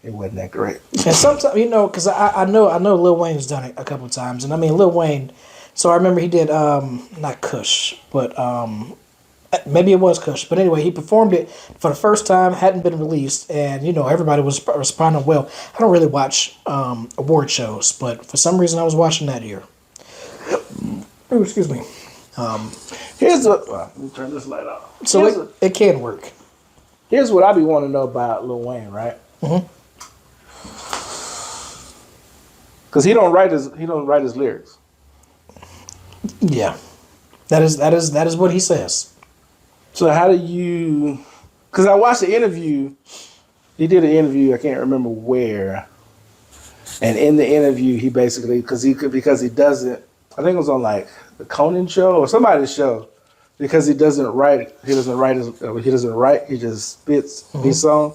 that great. And sometimes, because I know Lil Wayne's done it a couple of times, and I mean Lil Wayne. So I remember he did not Kush, but maybe it was Kush. But anyway, he performed it for the first time, hadn't been released, and everybody was responding well. I don't really watch award shows, but for some reason I was watching that year. Oh, excuse me. Let me turn this light off. So it can work. Here's what I be wanting to know about Lil Wayne, right? Because he don't write his lyrics. Yeah, that is what he says. So how do you? Because I watched the interview. He did an interview. I can't remember where. And in the interview, he basically because he doesn't. I think it was on like the Conan show or somebody's show. Because he doesn't write. He doesn't write. He just spits his song.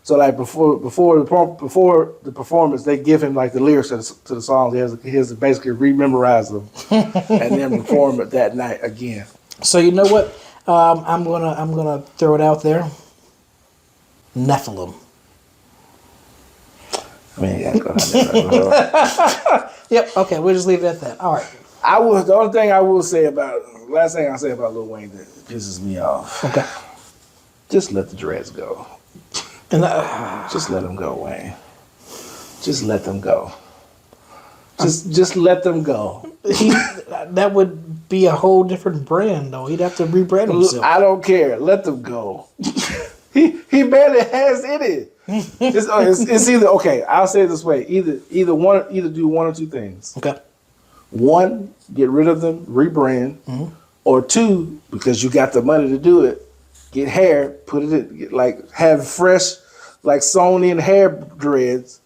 So like before the performance, they give him like the lyrics to the song. He has to basically rememorize them and then perform it that night again. So you know what? I'm gonna throw it out there. Nephilim. I mean, yeah, go ahead. Yep. Okay, we'll just leave it at that. All right. The only thing I will say last thing I'll say about Lil Wayne that pisses me off. Okay. Just let the dreads go. And Just let them go, Wayne. Just let them go. Just let them go. that would be a whole different brand, though. He'd have to rebrand himself. I don't care. Let them go. he barely has any. It's either okay. I'll say it this way: either do one or two things. Okay. One, get rid of them, rebrand, or two, because you got the money to do it, get hair, put it in, have fresh, like sewn in hair dreads,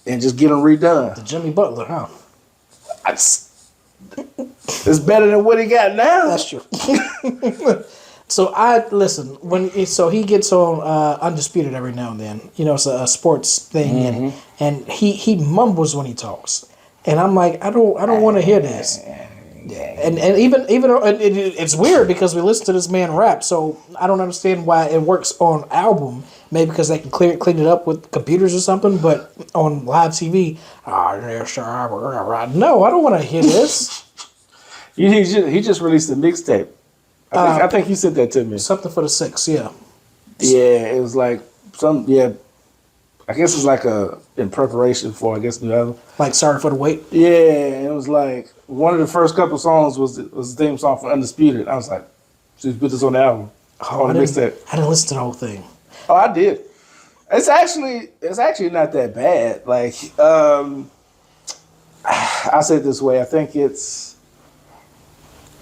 and just get them redone. The Jimmy Butler, huh? It's better than what he got now. That's true. So he gets on Undisputed every now and then. It's a sports thing, and he mumbles when he talks, and I'm like, I don't want to hear this. And even it's weird because we listen to this man rap, so I don't understand why it works on album. Maybe because they can clean it up with computers or something, but on live TV, no, I don't want to hear this. He just released a mixtape. I think you sent that to me. Something for the 6, yeah. Yeah, it was like I guess it's like in preparation for new album. Like Sorry for the Wait. Yeah, it was like one of the first couple songs was the theme song for Undisputed. I was like, just put this on the album. I didn't listen to the whole thing. Oh, I did. It's actually not that bad. Like, I say it this way. I think it's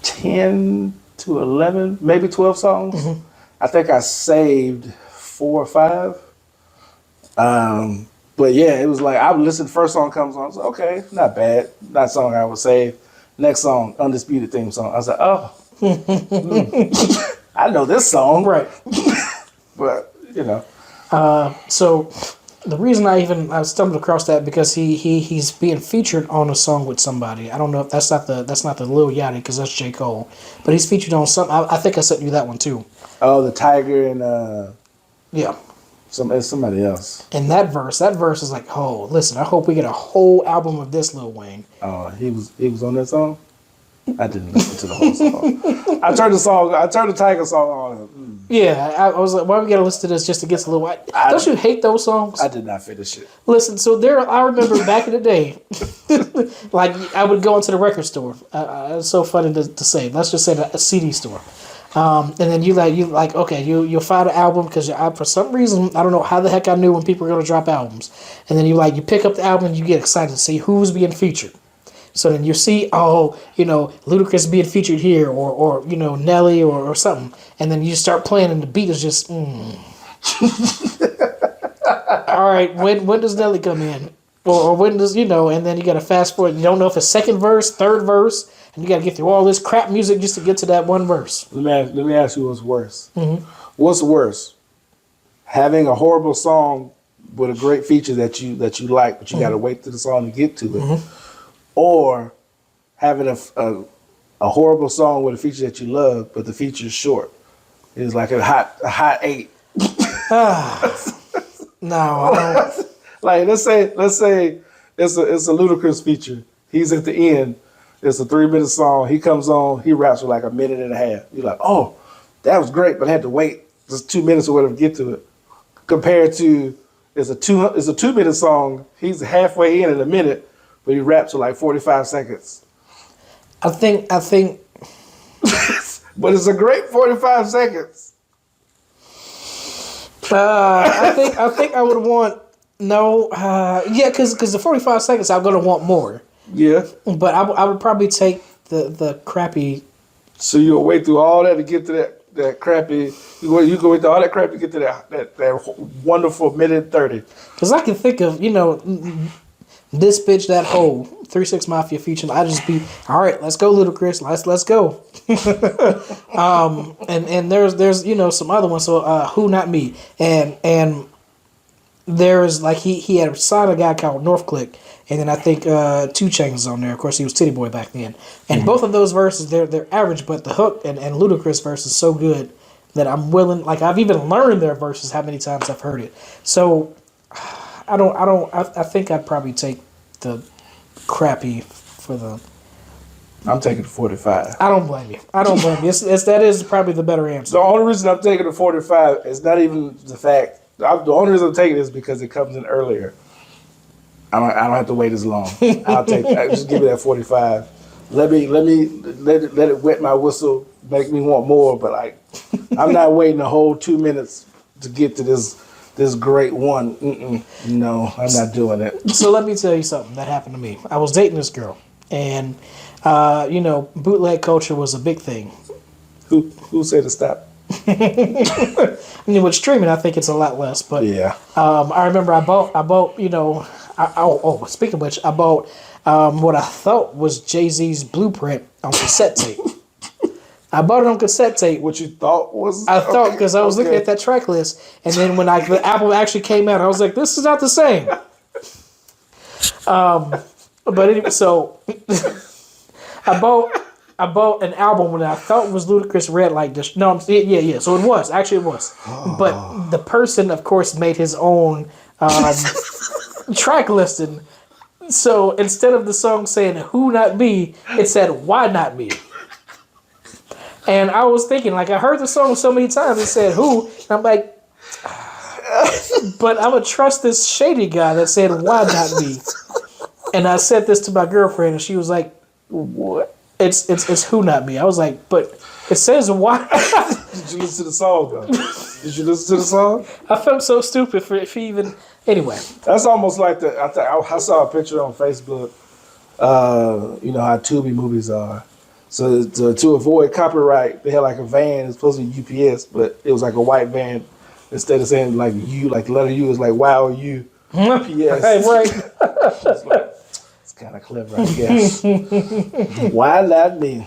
10 to 11, maybe 12 songs. I think I saved 4 or 5. But yeah, it was like I would listen. The first song comes on. I was like, okay, not bad. Not a song I would save. Next song, Undisputed theme song. I was like, oh, I know this song, right? But so the reason I stumbled across that because he's being featured on a song with somebody. I don't know if that's not the Lil Yachty because that's J. Cole, but he's featured on some. I think I sent you that one too. Oh, the Tiger and yeah. Somebody else. And that verse is like, oh, listen, I hope we get a whole album of this Lil Wayne. Oh, he was on that song? I didn't listen to the whole song. I turned the Tiger song on. Yeah, I was like, why we gotta listen to this just to get a little white? Don't you hate those songs? I did not finish it. Listen, so I remember back in the day, like I would go into the record store. It's so funny to say. Let's just say a CD store. And then you like okay, you'll find an album because for some reason I don't know how the heck I knew when people were gonna drop albums, and then you pick up the album and you get excited to see who's being featured. So then you see, Ludacris being featured here, or Nelly, or something, and then you start playing, and the beat is just. All right, when does Nelly come in, or when does and then you got to fast forward. You don't know if it's second verse, third verse, and you got to get through all this crap music just to get to that one verse. Let me ask you what's worse. Mm-hmm. What's worse? Having a horrible song with a great feature that you like, but you got to wait through the song to get to it, or having a horrible song with a feature that you love, but the feature is short. It's like a hot 8. No, I don't. Like let's say it's a Ludacris feature. He's at the end. It's a 3-minute song. He comes on. He raps for like a minute and a half. You're like, oh, that was great, but I had to wait just 2 minutes or whatever to get to it. Compared to it's a 2-minute song. He's halfway in a minute, but he raps for like 45 seconds. I think. But it's a great 45 seconds. I think I would want because the 45 seconds I'm gonna want more. Yeah. But I would probably take the crappy. So you'll wait through all that to get to that crappy. You go wait through all that crap to get to that wonderful minute 30. Because I can think of this bitch that whole 3 6 Mafia feature. I just be all right. Let's go, Ludacris. Let's go. And there's some other ones. So Who Not Me, and there's like he had signed a guy called Northclick, and then I think 2 Chainz is on there. Of course, he was Titty Boy back then. And both of those verses they're average, but the hook and Ludacris verse is so good that I'm willing. Like I've even learned their verses how many times I've heard it. So I think I'd probably take the crappy for the. I'm taking the 45. I don't blame you. That is probably the better answer. The only reason I'm taking the 45 is not even the fact. The only reason I'm taking it is because it comes in earlier. I don't have to wait as long. Just give me that 45. Let it wet my whistle, make me want more. But I'm not waiting a whole 2 minutes to get to this great one. No, I'm not doing it. So let me tell you something that happened to me. I was dating this girl, and bootleg culture was a big thing. Who said to stop? With streaming, I think it's a lot less. But yeah, I remember I bought. Speaking of which, I bought what I thought was Jay-Z's Blueprint on cassette tape. I bought it on cassette tape. What you thought was? I thought because I was looking at that track list, and then when the album actually came out, I was like, "This is not the same." But anyway, so I bought an album when I thought was Ludacris Red Light District. No, yeah. So it was actually it was, but the person, of course, made his own track listing. So instead of the song saying "Who Not Me," it said "Why Not Me." And I was thinking, I heard the song so many times, it said "Who," and I'm like, but I'm gonna trust this shady guy that said "Why Not Me." And I said this to my girlfriend, and she was like, "What? It's Who Not Me." I was like, "But it says why." Did you listen to the song though? Did you listen to the song? I felt so stupid for even. Anyway, that's almost like I saw a picture on Facebook. You know how Tubi movies are. So to avoid copyright, they had like a van. It's supposed to be UPS, but it was like a white van. Instead of saying like U, like the letter U is like wow U. UPS. Right. It's kind of clever, I guess. Why not me?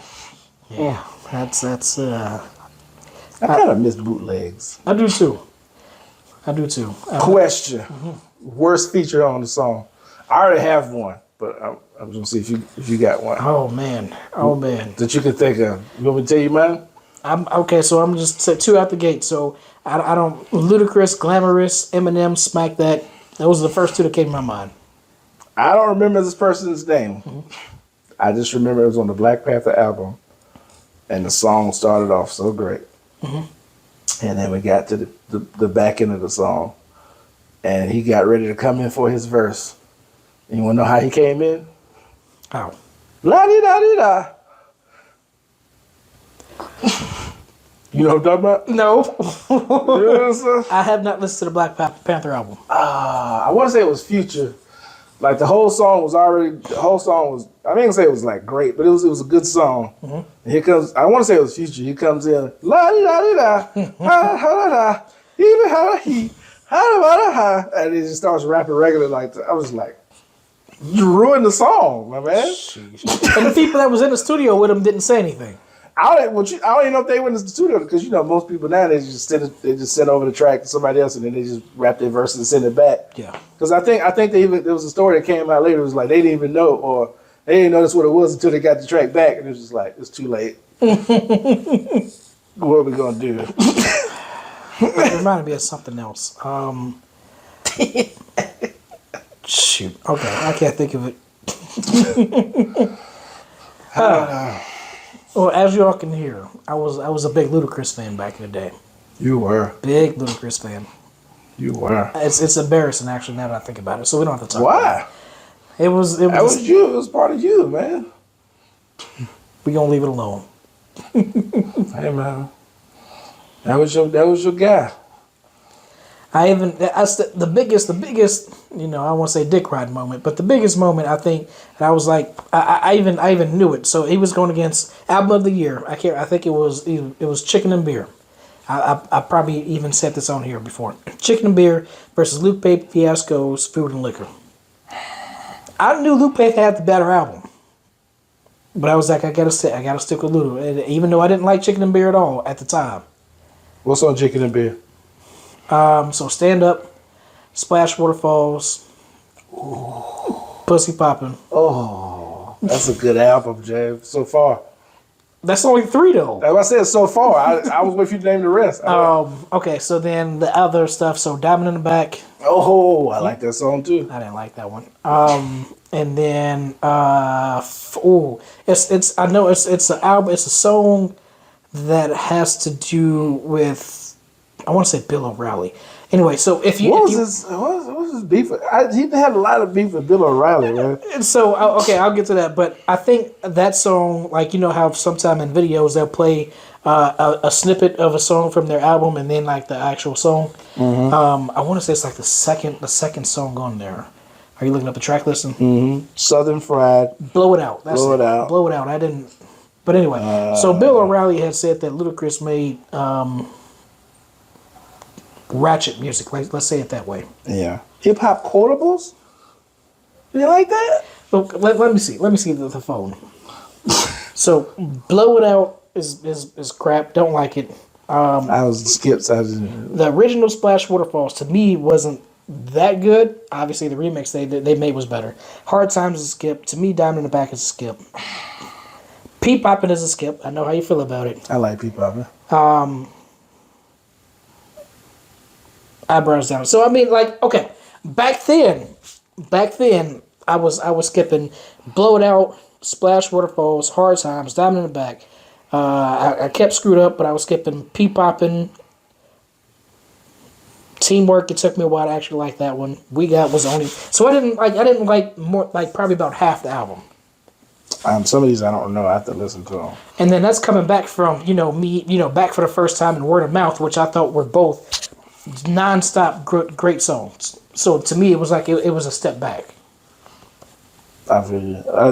Yeah, that's. I kind of miss bootlegs. I do too. Question: worst feature on the song? I already have one, but I'm gonna see if you got one. Oh man. That you can think of. You want me to tell you mine? I'm okay. So I'm just set 2 out the gate. So I don't Ludacris, Glamorous, Eminem, Smack That. Those are the first 2 that came to my mind. I don't remember this person's name. I just remember it was on the Black Panther album, and the song started off so great. And then we got to the back end of the song, and he got ready to come in for his verse. And you want to know how he came in? How? La di da di da. You know what I'm talking about? No, You know what I'm saying? I have not listened to the Black Panther album. I want to say it was Future. Like the whole song was, I didn't say it was like great, but it was a good song. And here comes, I want to say it was Future. He comes in, la di da di da, ha ha da, he ha he, ha da ha, and he just starts rapping regular like that. I was like, you ruined the song, my man. And the people that was in the studio with him didn't say anything. I don't even know if they went to the studio because most people nowadays just send over the track to somebody else and then they just rap their verses and send it back. Yeah. Because I think there was a story that came out later. It was like they didn't even know or they didn't know that's what it was until they got the track back and it was just like it's too late. What are we gonna do? It reminded me of something else. Shoot. Okay, I can't think of it. Well, as y'all can hear, I was a big Ludacris fan back in the day. You were. Big Ludacris fan. You were. It's embarrassing actually now that I think about it. So we don't have to talk. Why? It was. That was you. It was part of you, man. We gonna leave it alone. Hey, man. That was your guy. The biggest, I don't want to say dick ride moment, but the biggest moment I think that I was like, I even knew it. So he was going against album of the year. I think it was Chicken and Beer. I probably even said this on here before. Chicken and Beer versus Lupe Fiasco's Food and Liquor. I knew Lupe had the better album, but I was like, I gotta stick with Lupe, even though I didn't like Chicken and Beer at all at the time. What's on Chicken and Beer? So Stand Up, Splash Waterfalls, Pussy Poppin'. Oh, that's a good album, James. So far. That's only 3 though. Like I said, so far. I was waiting for you to name the rest. Okay, so then the other stuff. So Diamond in the Back. Oh, I like that song too. I didn't like that one. And then it's I know it's an album. It's a song that has to do with. I want to say Bill O'Reilly. Anyway, so if you... What was his beef? He had a lot of beef with Bill O'Reilly, man. So, okay, I'll get to that. But I think that song, like, you know how sometime in videos they'll play a snippet of a song from their album and then, like, the actual song. Mm-hmm. I want to say it's, like, the second song on there. Are you looking up the track listing? Mm-hmm. Southern Fried. Blow It Out. Blow It Out. Blow It Out. I didn't... But anyway, so Bill O'Reilly had said that Ludacris made... ratchet music, let's say it that way. Yeah. Hip hop quotables? You like that? Look, let me see the phone. So Blow It Out is crap. Don't like it. I was skips. The original Splash Waterfalls to me wasn't that good. Obviously, the remix they made was better. Hard Times is a skip. To me, Diamond in the Back is a skip. Pea Poppin' is a skip. I know how you feel about it. I like Pea Poppin'. Eyebrows down. So I mean, like, okay, back then, I was skipping Blow It Out, Splash Waterfalls, Hard Times, Diamond in the Back. I kept screwed up, but I was skipping Pea Poppin', Teamwork. It took me a while to actually like that one. We Got was only so I didn't like more like probably about half the album. Some of these I don't know. I have to listen to them. And then that's coming back from me back for the first time in Word of Mouth, which I thought were both non-stop great songs. So to me, it was like it was a step back. I feel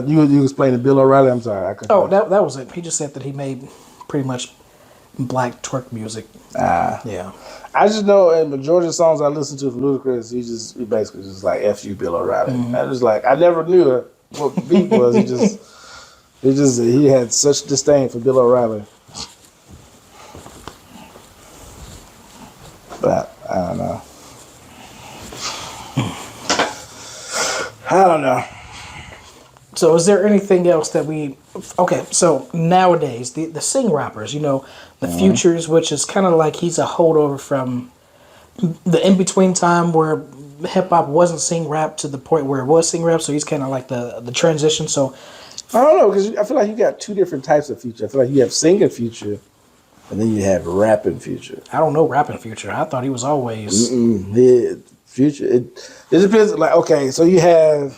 you. You explained to Bill O'Reilly. I'm sorry. That was it. He just said that he made pretty much black twerk music. Yeah. I just know in majority of the songs I listen to from Ludacris, he basically just like F you, Bill O'Reilly. Mm-hmm. I just like I never knew what beat was. He had such disdain for Bill O'Reilly. But I don't know. I don't know. So is there anything else that we... Okay, so nowadays, the sing rappers, the Futures, which is kind of like he's a holdover from the in-between time where hip-hop wasn't sing rap to the point where it was sing rap, so he's kind of like the transition. So I don't know, because I feel like you got two different types of Future. I feel like you have singing Future, and then you have rapping Future. I don't know rapping Future. I thought he was always... Yeah, Future. It depends. Like, okay, so you have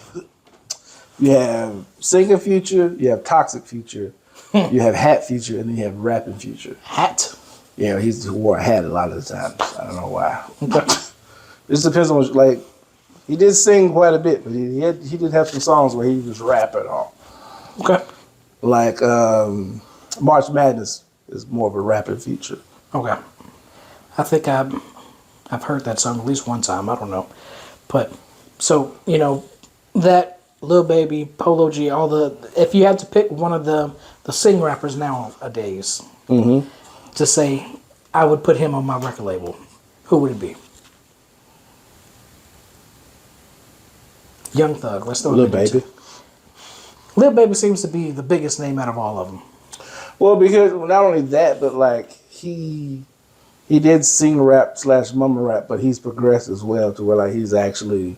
singing Future, you have toxic Future, you have hat Future, and then you have rapping Future. Hat? Yeah, he's wore a hat a lot of the times. I don't know why. Okay. It just depends on like he did sing quite a bit, but he did have some songs where he was rapping on. Okay. Like March Madness is more of a rapping feature. Okay. I think I've heard that song at least one time. I don't know, but so that Lil Baby, Polo G, all the. If you had to pick one of the sing rappers nowadays to say, I would put him on my record label, who would it be? Young Thug. Let's throw Lil him in Baby. too. Lil Baby seems to be the biggest name out of all of them. Well, because not only that, but like he did sing rap / mumble rap, but he's progressed as well to where like he's actually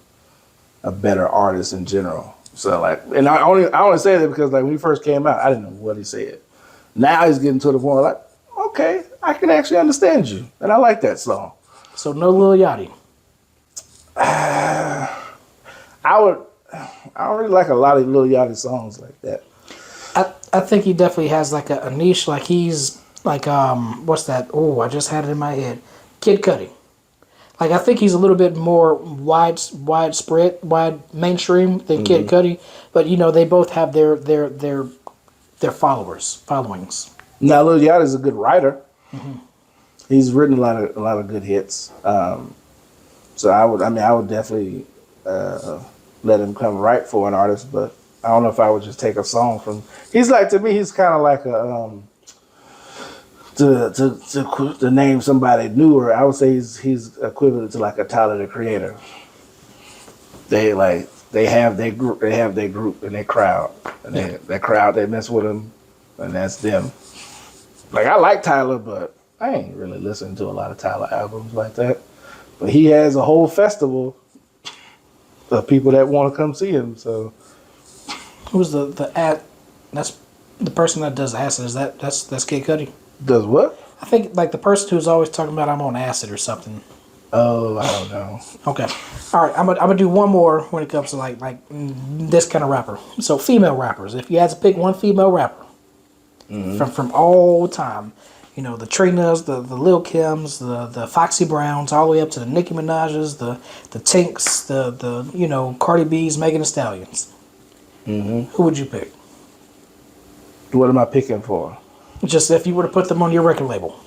a better artist in general. So like, and I only say that because like when he first came out, I didn't know what he said. Now he's getting to the point where like, okay, I can actually understand you, and I like that song. So no Lil Yachty. I don't really like a lot of Lil Yachty songs like that. I think he definitely has like a niche. Like he's like what's that? Oh, I just had it in my head. Kid Cudi. Like I think he's a little bit more widespread, wide mainstream than Kid Cudi. But they both have their followings. Now Lil Yachty's a good writer. He's written a lot of good hits. So I would definitely let him come write for an artist, but I don't know if I would just take a song from. He's like, to me, he's kind of like a to name somebody newer. I would say he's equivalent to like a Tyler the Creator. They have their group and their crowd, and that crowd they mess with him, and that's them. Like I like Tyler, but I ain't really listening to a lot of Tyler albums like that. But he has a whole festival of people that want to come see him. So Who's the ad? That's the person that does acid. Is that's Kid Cudi? does what? I think like the person who's always talking about I'm on acid or something. Oh, I don't know. Okay, all right. I'm gonna do one more when it comes to like this kind of rapper. So female rappers. If you had to pick one female rapper from all time, the Trinas, the Lil Kims, the Foxy Browns, all the way up to the Nicki Minaj's, the Tinks, the Cardi B's, Megan Thee Stallions. Who would you pick? What am I picking for? Just if you were to put them on your record label.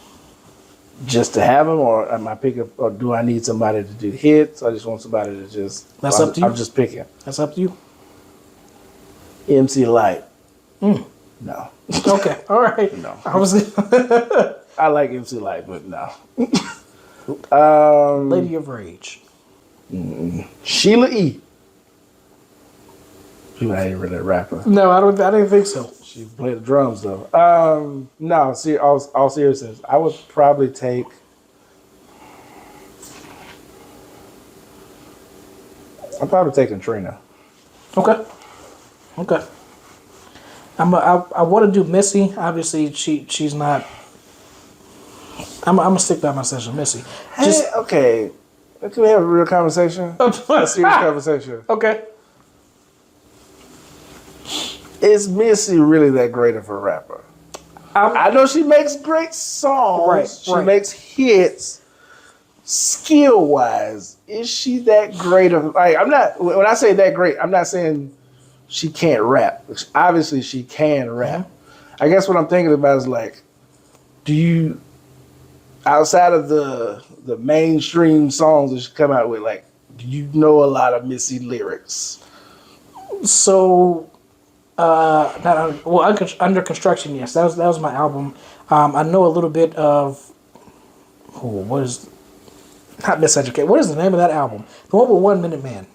Just to have them, or am I picking? Or do I need somebody to do hits? I just want somebody to just. That's up to you. I'm just picking. That's up to you. MC Light. No. Okay. All right. No. I was I like MC Light, but no. Lady of Rage. Sheila E. She ain't really a rapper. No, I didn't think so. She played the drums though. No, see, all seriousness, I would probably take. I'm probably taking Trina. Okay. I want to do Missy. Obviously, she's not. I'm gonna stick by my session, Missy. Hey, okay. Can we have a real conversation? A serious conversation. Okay. Is Missy really that great of a rapper? I know she makes great songs. Right, She right. makes hits. Skill wise, is she that great of like? I'm not. When I say that great, I'm not saying she can't rap. Obviously, she can rap. I guess what I'm thinking about is like, do you, outside of the mainstream songs that she come out with, like, do you know a lot of Missy lyrics? So, Under Construction, yes, that was my album. I know a little bit of. What is? Not Miseducated. What is the name of that album? The one with 1 Minute Man.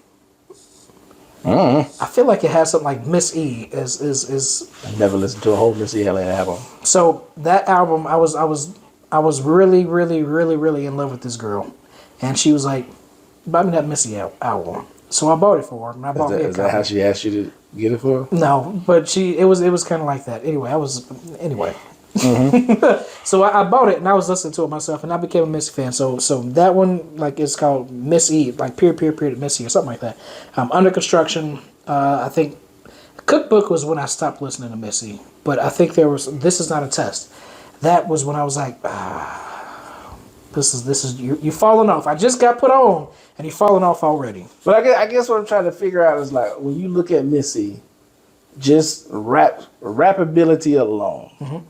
I feel like it has something like Miss E is. I never listened to a whole Missy Elliott album. So that album, I was really, really, really, really in love with this girl, and she was like, "Buy me that Missy album." So I bought it for her, and I bought me a Is that copy. how she asked you to get it for her? No, but it was kind of like that. Anyway. So I bought it and I was listening to it myself, and I became a Missy fan. So that one, like, it's called Miss E, like period Missy or something like that. Under Construction, I think Cookbook was when I stopped listening to Missy, but I think This Is Not a Test. That was when I was like, This is you falling off. I just got put on, and you're falling off already. But I guess what I'm trying to figure out is like when you look at Missy, just rapability alone.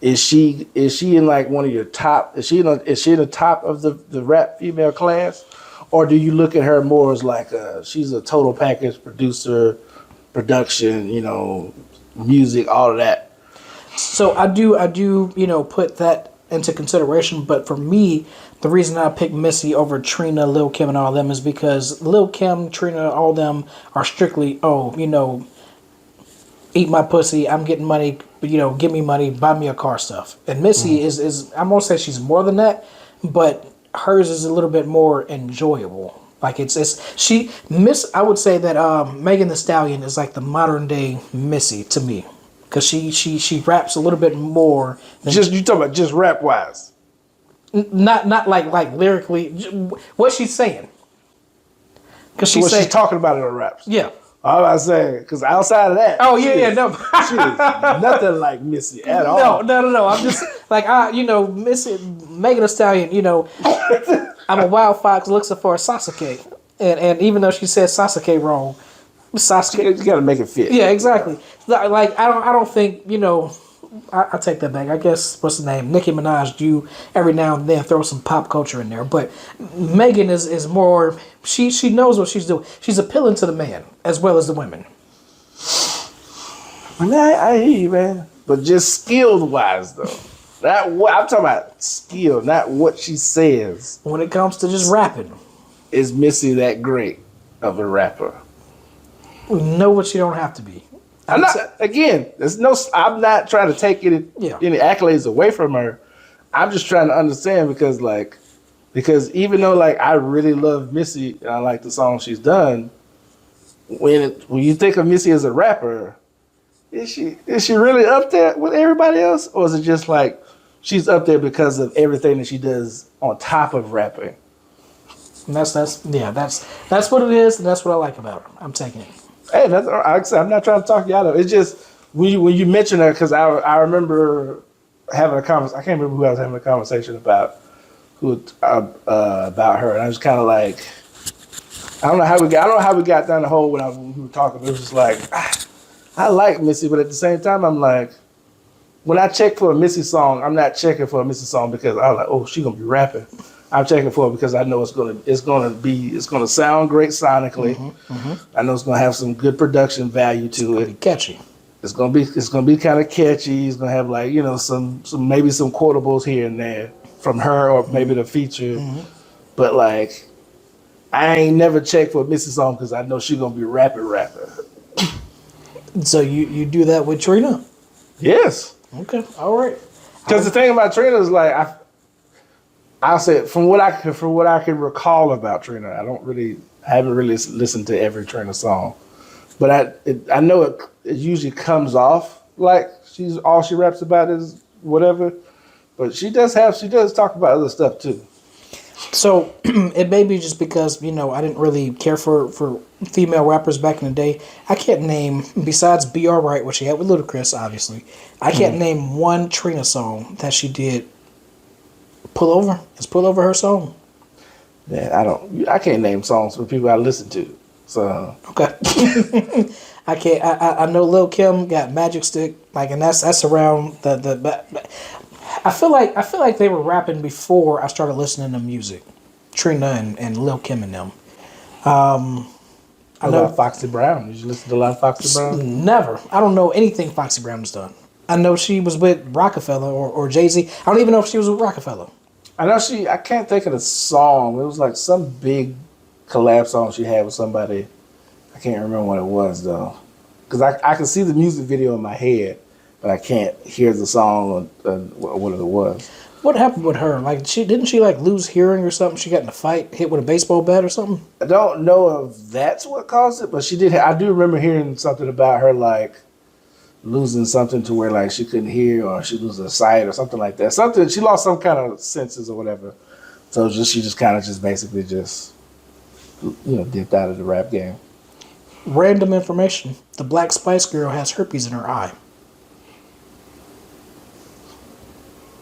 Is she in like one of your top? Is she in the top of the rap female class, or do you look at her more as like she's a total package producer, production, music, all of that? So I do put that into consideration. But for me, the reason I picked Missy over Trina, Lil Kim, and all them is because Lil Kim, Trina, all them are strictly eat my pussy, I'm getting money, give me money, buy me a car stuff. And Missy is I'm gonna say she's more than that, but hers is a little bit more enjoyable. Like I would say that Megan Thee Stallion is like the modern day Missy to me, because she raps a little bit more. You talking about just rap wise? Not like lyrically, what she's saying. Because she's talking about in her raps. Yeah. All I say, because outside of that, no, she is nothing like Missy at all. No. I'm just like Missy, Megan Thee Stallion. I'm a wild fox looking for a Sasuke, and even though she said Sasuke wrong, Sasuke, you got to make it fit. Yeah, exactly. Like I don't think I take that back. I guess what's the name? Nicki Minaj do every now and then throw some pop culture in there, but Megan is more. She knows what she's doing. She's appealing to the man as well as the women. I hear you, man. But just skilled wise though, I'm talking about skill, not what she says. When it comes to just rapping, is Missy that great of a rapper? No, what you don't have to be. I'm not trying to take any accolades away from her. I'm just trying to understand because even though like I really love Missy and I like the songs she's done, when you think of Missy as a rapper, is she really up there with everybody else, or is it just like she's up there because of everything that she does on top of rapping? And that's what it is, and that's what I like about her. I'm taking it. Hey, I'm not trying to talk you out of it. It's just when you mention her, because I remember having a conversation. I can't remember who I was having a conversation about about her, and I was kind of like, I don't know how we got down the hole when we were talking. But it was just like I like Missy, but at the same time, I'm like, when I check for a Missy song, I'm not checking for a Missy song because I'm like, oh, she's gonna be rapping. I'm checking for it because I know it's gonna sound great sonically. I know it's gonna have some good production value to it. Catchy. It's gonna be kind of catchy. It's gonna have like some maybe some quotables here and there from her or maybe the feature. But like, I ain't never checked for a Missy song because I know she's gonna be rapping. So you do that with Trina? Yes. Okay. All right. Because the thing about Trina is like I'll say it, from what I can recall about Trina, I haven't really listened to every Trina song, but I know it usually comes off like all she raps about is whatever, but she does talk about other stuff too. So it may be just because I didn't really care for female rappers back in the day. I can't name, besides Be Alright, which she had with Ludacris, obviously. I can't name one Trina song that she did. Pull Over? Is Pull Over her song? Yeah, I can't name songs for people I listen to. So okay. I can't. I know Lil Kim got Magic Stick, and that's around the. I feel like they were rapping before I started listening to music. Trina and Lil Kim and them. I know Foxy Brown. Did you listen to a lot of Foxy Brown? Never. I don't know anything Foxy Brown has done. I know she was with Rockefeller or Jay-Z. I don't even know if she was with Rockefeller. I know I can't think of the song. It was like some big collab song she had with somebody. I can't remember what it was though. Because I can see the music video in my head, but I can't hear the song or what it was. What happened with her? Like didn't she lose hearing or something? She got in a fight, hit with a baseball bat or something? I don't know if that's what caused it, but she did. I do remember hearing something about her losing something to where she couldn't hear, or she lose her sight or something like that. Something, she lost some kind of senses or whatever. So she just kind of basically dipped out of the rap game. Random information: the Black Spice Girl has herpes in her eye.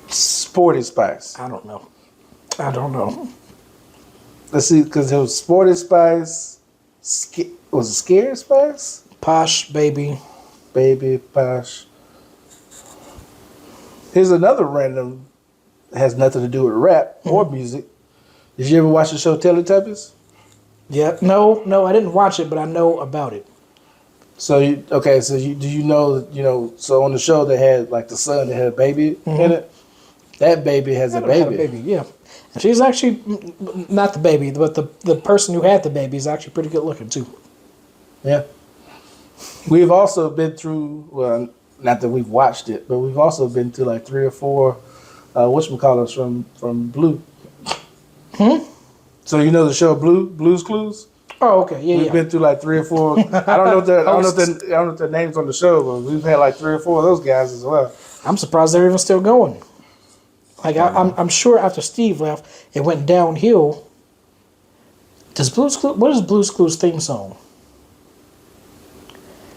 Sporty Spice. I don't know. I don't know. Let's see, because it was Sporty Spice. Was it Scared Spice? Posh baby. Baby Posh. Here's another random. Has nothing to do with rap or music. Did you ever watch the show Teletubbies? Yeah. No, I didn't watch it, but I know about it. So do you know? So on the show they had like the son that had a baby in it. That baby has a I had baby. a baby, yeah. And she's actually not the baby, but the person who had the baby is actually pretty good looking too. Yeah. We've also been through, well, not that we've watched it, but we've also been through like 3 or 4, whatchamacallits from Blue. So you know the show Blue's Clues? Oh, okay, yeah, We've yeah. been through like 3 or 4. I don't know if their names on the show, but we've had like 3 or 4 of those guys as well. I'm surprised they're even still going. Like I'm sure after Steve left, it went downhill. What is Blue's Clues theme song?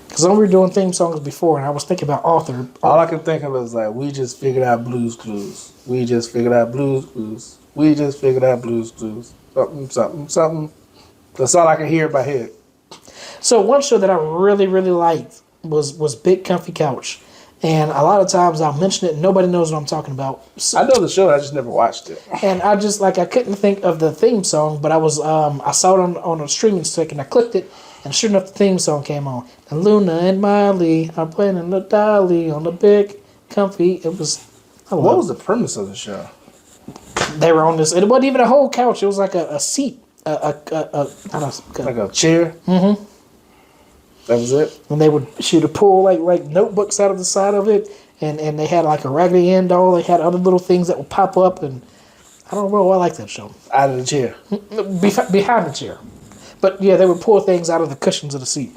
Because I know we were doing theme songs before, and I was thinking about Arthur. All I can think of is like, we just figured out Blue's Clues. We just figured out Blue's Clues. We just figured out Blue's Clues. Something, something, something. That's all I can hear in my head. So one show that I really, really liked was Big Comfy Couch. And a lot of times I'll mention it and nobody knows what I'm talking about. So, I know the show, I just never watched it. and I just I couldn't think of the theme song, but I saw it on a streaming stick and I clicked it, and sure enough the theme song came on. And Luna and Miley are playing in the dolly on the Big Comfy. It was What was the premise of the show? they were on this. It wasn't even a whole couch. It was like a seat. Like a chair? Mm-hmm. That was it? And she would pull like notebooks out of the side of it, and they had like a Raggedy Ann doll. They had other little things that would pop up, and I don't know. I like that show. Out of the chair. Behind the chair, but yeah, they would pull things out of the cushions of the seat.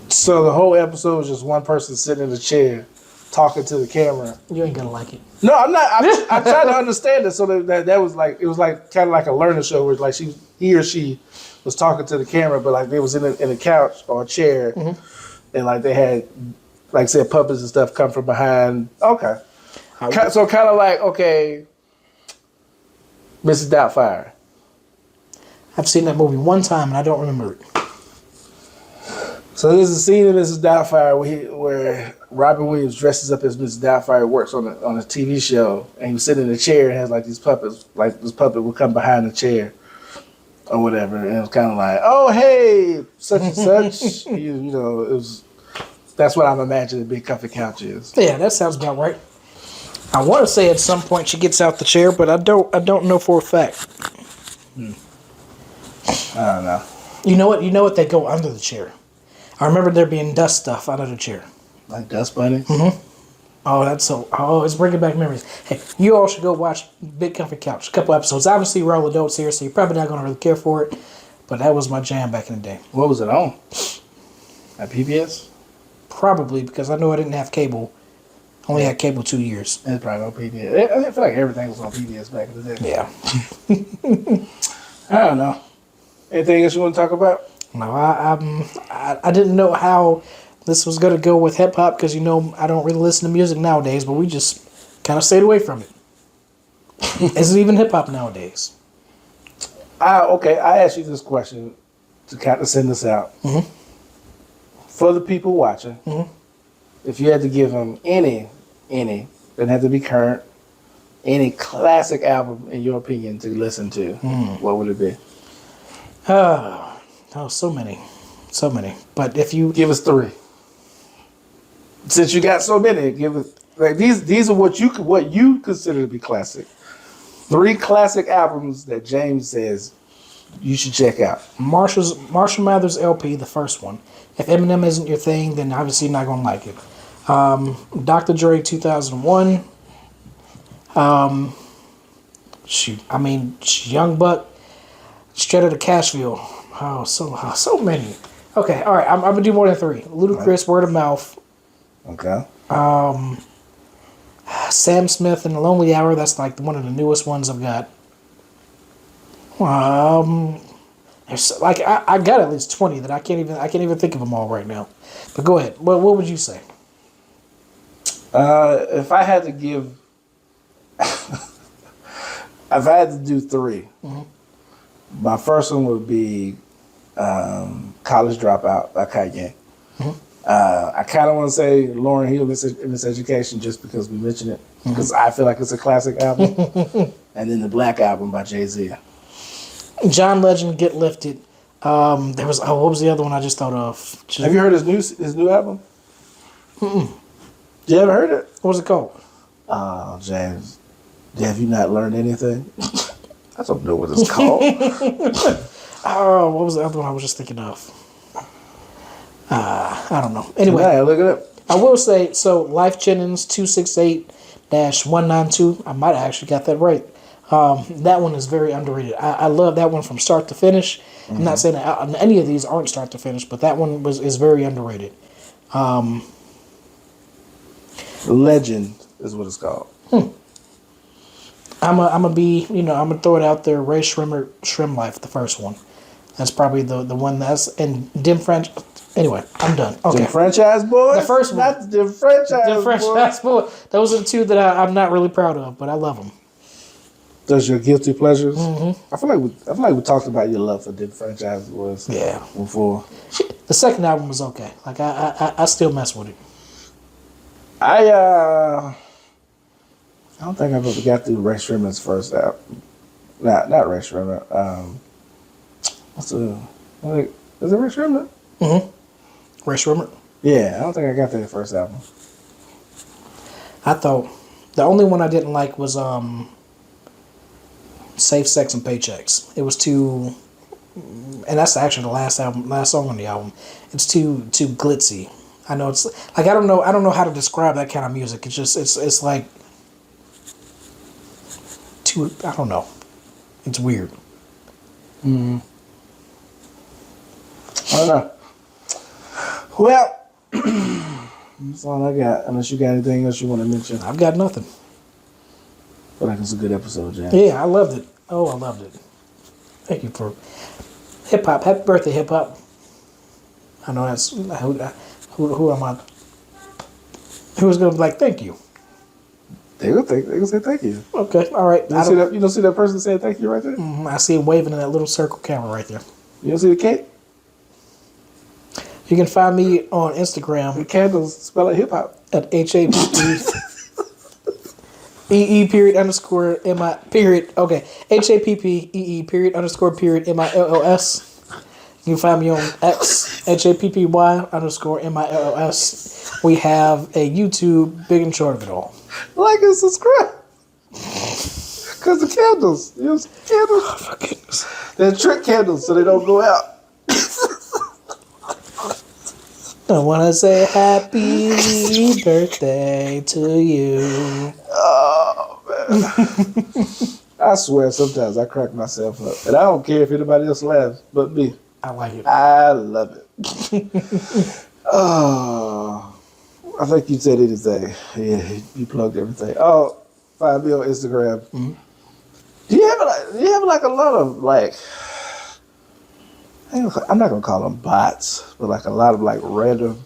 So the whole episode was just one person sitting in the chair talking to the camera. You ain't gonna like it. No, I'm not. I'm trying to understand it. So that was like, it was like kind of like a learning show where like he or she was talking to the camera, but like they was in a couch or a chair, and like they had, like said, puppets and stuff come from behind. Okay, so kind of like, okay, Mrs. Doubtfire. I've seen that movie one time and I don't remember it. So there's a scene in Mrs. Doubtfire where Robin Williams dresses up as Mrs. Doubtfire, works on a TV show, and he was sitting in a chair and has like these puppets, like this puppet would come behind the chair or whatever, and it was kind of like, oh hey, such and such, you know, it was. That's what I'm imagining Big Comfy Couch is. Yeah, that sounds about right. I want to say at some point she gets out the chair, but I don't know for a fact. I don't know. You know what? They go under the chair. I remember there being dust stuff under the chair. Like Dust Bunny? Oh, it's bringing back memories. Hey, you all should go watch Big Comfy Couch. A couple episodes. Obviously, we're all adults here, so you're probably not going to really care for it. But that was my jam back in the day. What was it on? At PBS? Probably, because I know I didn't have cable. Only had cable 2 years. It's probably on PBS. I feel like everything was on PBS back in the day. Yeah. I don't know. Anything else you want to talk about? No, I didn't know how this was going to go with hip hop because, I don't really listen to music nowadays, but we just kind of stayed away from it. Isn't even hip hop nowadays. Okay, I asked you this question to kind of send this out. Mm-hmm. For the people watching, if you had to give them any, doesn't have to be current, any classic album, in your opinion, to listen to, what would it be? So many. But if you... Give us 3. Since you got so many, give us... Like these are what you consider to be classic. 3 classic albums that James says you should check out. Marshall Mathers LP, the first one. If Eminem isn't your thing, then obviously you're not going to like it. Dr. Dre 2001. Young Buck. Straight Outta Cashville. Oh, so many. Okay, all right. I'm going to do more than 3. Ludacris, Word of Mouth. Okay. Sam Smith and The Lonely Hour. That's like one of the newest ones I've got. There's like I got at least 20 that I can't even think of them all right now. But go ahead. What would you say? If I had to give, If I had to do 3, my first one would be College Dropout by Kanye. I kind of want to say Lauryn Hill, Miseducation, just because we mentioned it, because I feel like it's a classic album. And then the Black Album by Jay-Z. John Legend, Get Lifted. There was what was the other one I just thought of? Have you heard his new album? You ever heard it? What was it called? Oh, James, have you not learned anything? I don't know what it's called. Oh, what was the other one I was just thinking of? I don't know. Anyway, Yeah, look it up. I will say, so Life Jennings 268-192, I might have actually got that right. That one is very underrated. I love that one from start to finish. I'm not saying that any of these aren't start to finish, but that one is very underrated. Legend is what it's called. I'm gonna be, I'm gonna throw it out there. Ray Shrimmer, Shrim Life, the first one. That's probably the one that's and Dim French. Anyway, I'm done. Okay. The Franchise Boys? The first one. Not the Franchise Boys. Those are the two that I'm not really proud of, but I love them. Those your guilty pleasures? I feel like we talked about your love for the Franchise Boys. Yeah. Before. The second album was okay. Like I still mess with it. I don't think I've ever got through Ray Shrimmer's first album. Not Ray Shrimmer. Is it Ray Shrimmer? Ray Shrimmer. Yeah, I don't think I got through the first album. I thought the only one I didn't like was Safe Sex and Paychecks. It was too, and that's actually the last song on the album. It's too glitzy. I know it's like I don't know how to describe that kind of music. It's just it's like too, I don't know. It's weird. I don't know. Well, that's all I got. Unless you got anything else you want to mention. I've got nothing. But like it's a good episode, James. Yeah, I loved it. Oh, I loved it. Thank you for hip hop. Happy birthday, hip hop. I know that's who am I? Who's gonna be like thank you? They gonna say thank you. Okay, all right. You don't see that person saying thank you right there? I see him waving in that little circle camera right there. You don't see the cake? You can find me on Instagram The candles smell like hip hop. at HAPPEE _MI period. Okay. HAPPEE _MILLS. You can find me on X, HAPPY _MILLS. We have a YouTube, big and short of it all. Like and subscribe. Because the candles. You know, candles. Oh, my goodness. They're trick candles so they don't go out. I want to say happy birthday to you. Oh, man. I swear, sometimes I crack myself up. And I don't care if anybody else laughs but me. I like it. I love it. Oh, I think you said anything. Yeah, you plugged everything. Oh, find me on Instagram. Do you have like a lot of like, I'm not gonna call them bots, but like a lot of like random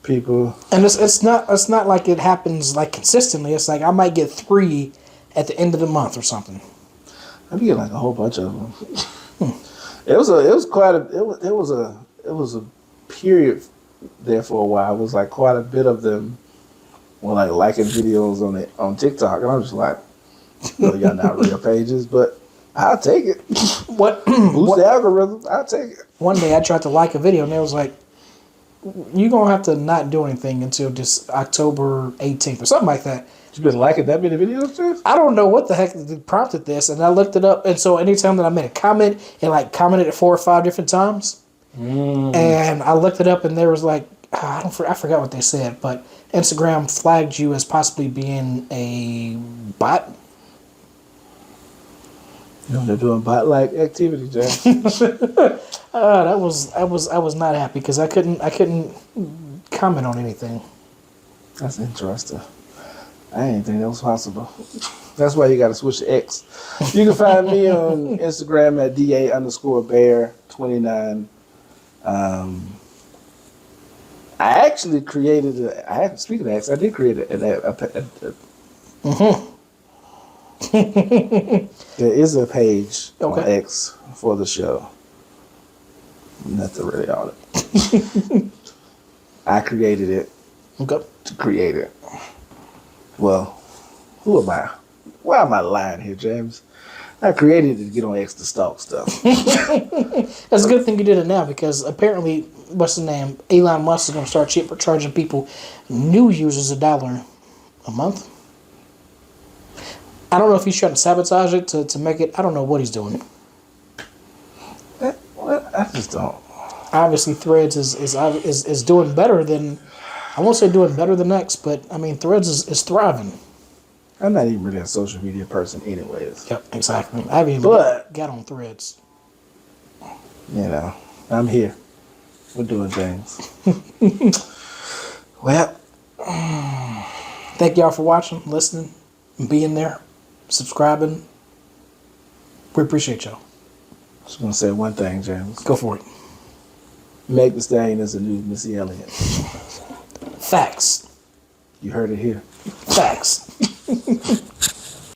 people. And it's not like it happens like consistently. It's like I might get 3 at the end of the month or something. I get like a whole bunch of them. It was a period there for a while. It was like quite a bit of them were like liking videos on TikTok, and I'm just like, y'all not real pages, but I'll take it. What? Boost the algorithm. I'll take it. One day I tried to like a video and it was like, you're going to have to not do anything until just October 18th or something like that. You been liking that many videos, Jeff? I don't know what the heck prompted this, and I looked it up, and so anytime that I made a comment, it like commented it 4 or 5 different times. And I looked it up, and there was like, I forgot what they said, but Instagram flagged you as possibly being a bot. They're doing bot-like activity, Jeff. I was not happy because I couldn't comment on anything. That's interesting. I didn't think that was possible. That's why you got to switch to X. You can find me on Instagram at DA_bear29. I actually created speaking of X, I did create There is a page on Okay. X for the show. That's really all it. I created it Okay. to create it. Well, who am I? Why am I lying here, James? I created it to get on X to stalk stuff. That's a good thing you did it now because apparently, what's the name? Elon Musk is going to start charging people, new users, $1 a month. I don't know if he's trying to sabotage it to make it. I don't know what he's doing. What? I just don't. Obviously, Threads is doing better than, I won't say doing better than X, but I mean Threads is thriving. I'm not even really a social media person, anyways. Yep, exactly. I haven't even But- got on Threads. You know, I'm here. We're doing things. Well, Thank y'all for watching, listening, and being there, subscribing. We appreciate y'all. just gonna say one thing, James. Go for it. Meg Thee Stallion is a new Missy Elliott. Facts. You heard it here. Facts.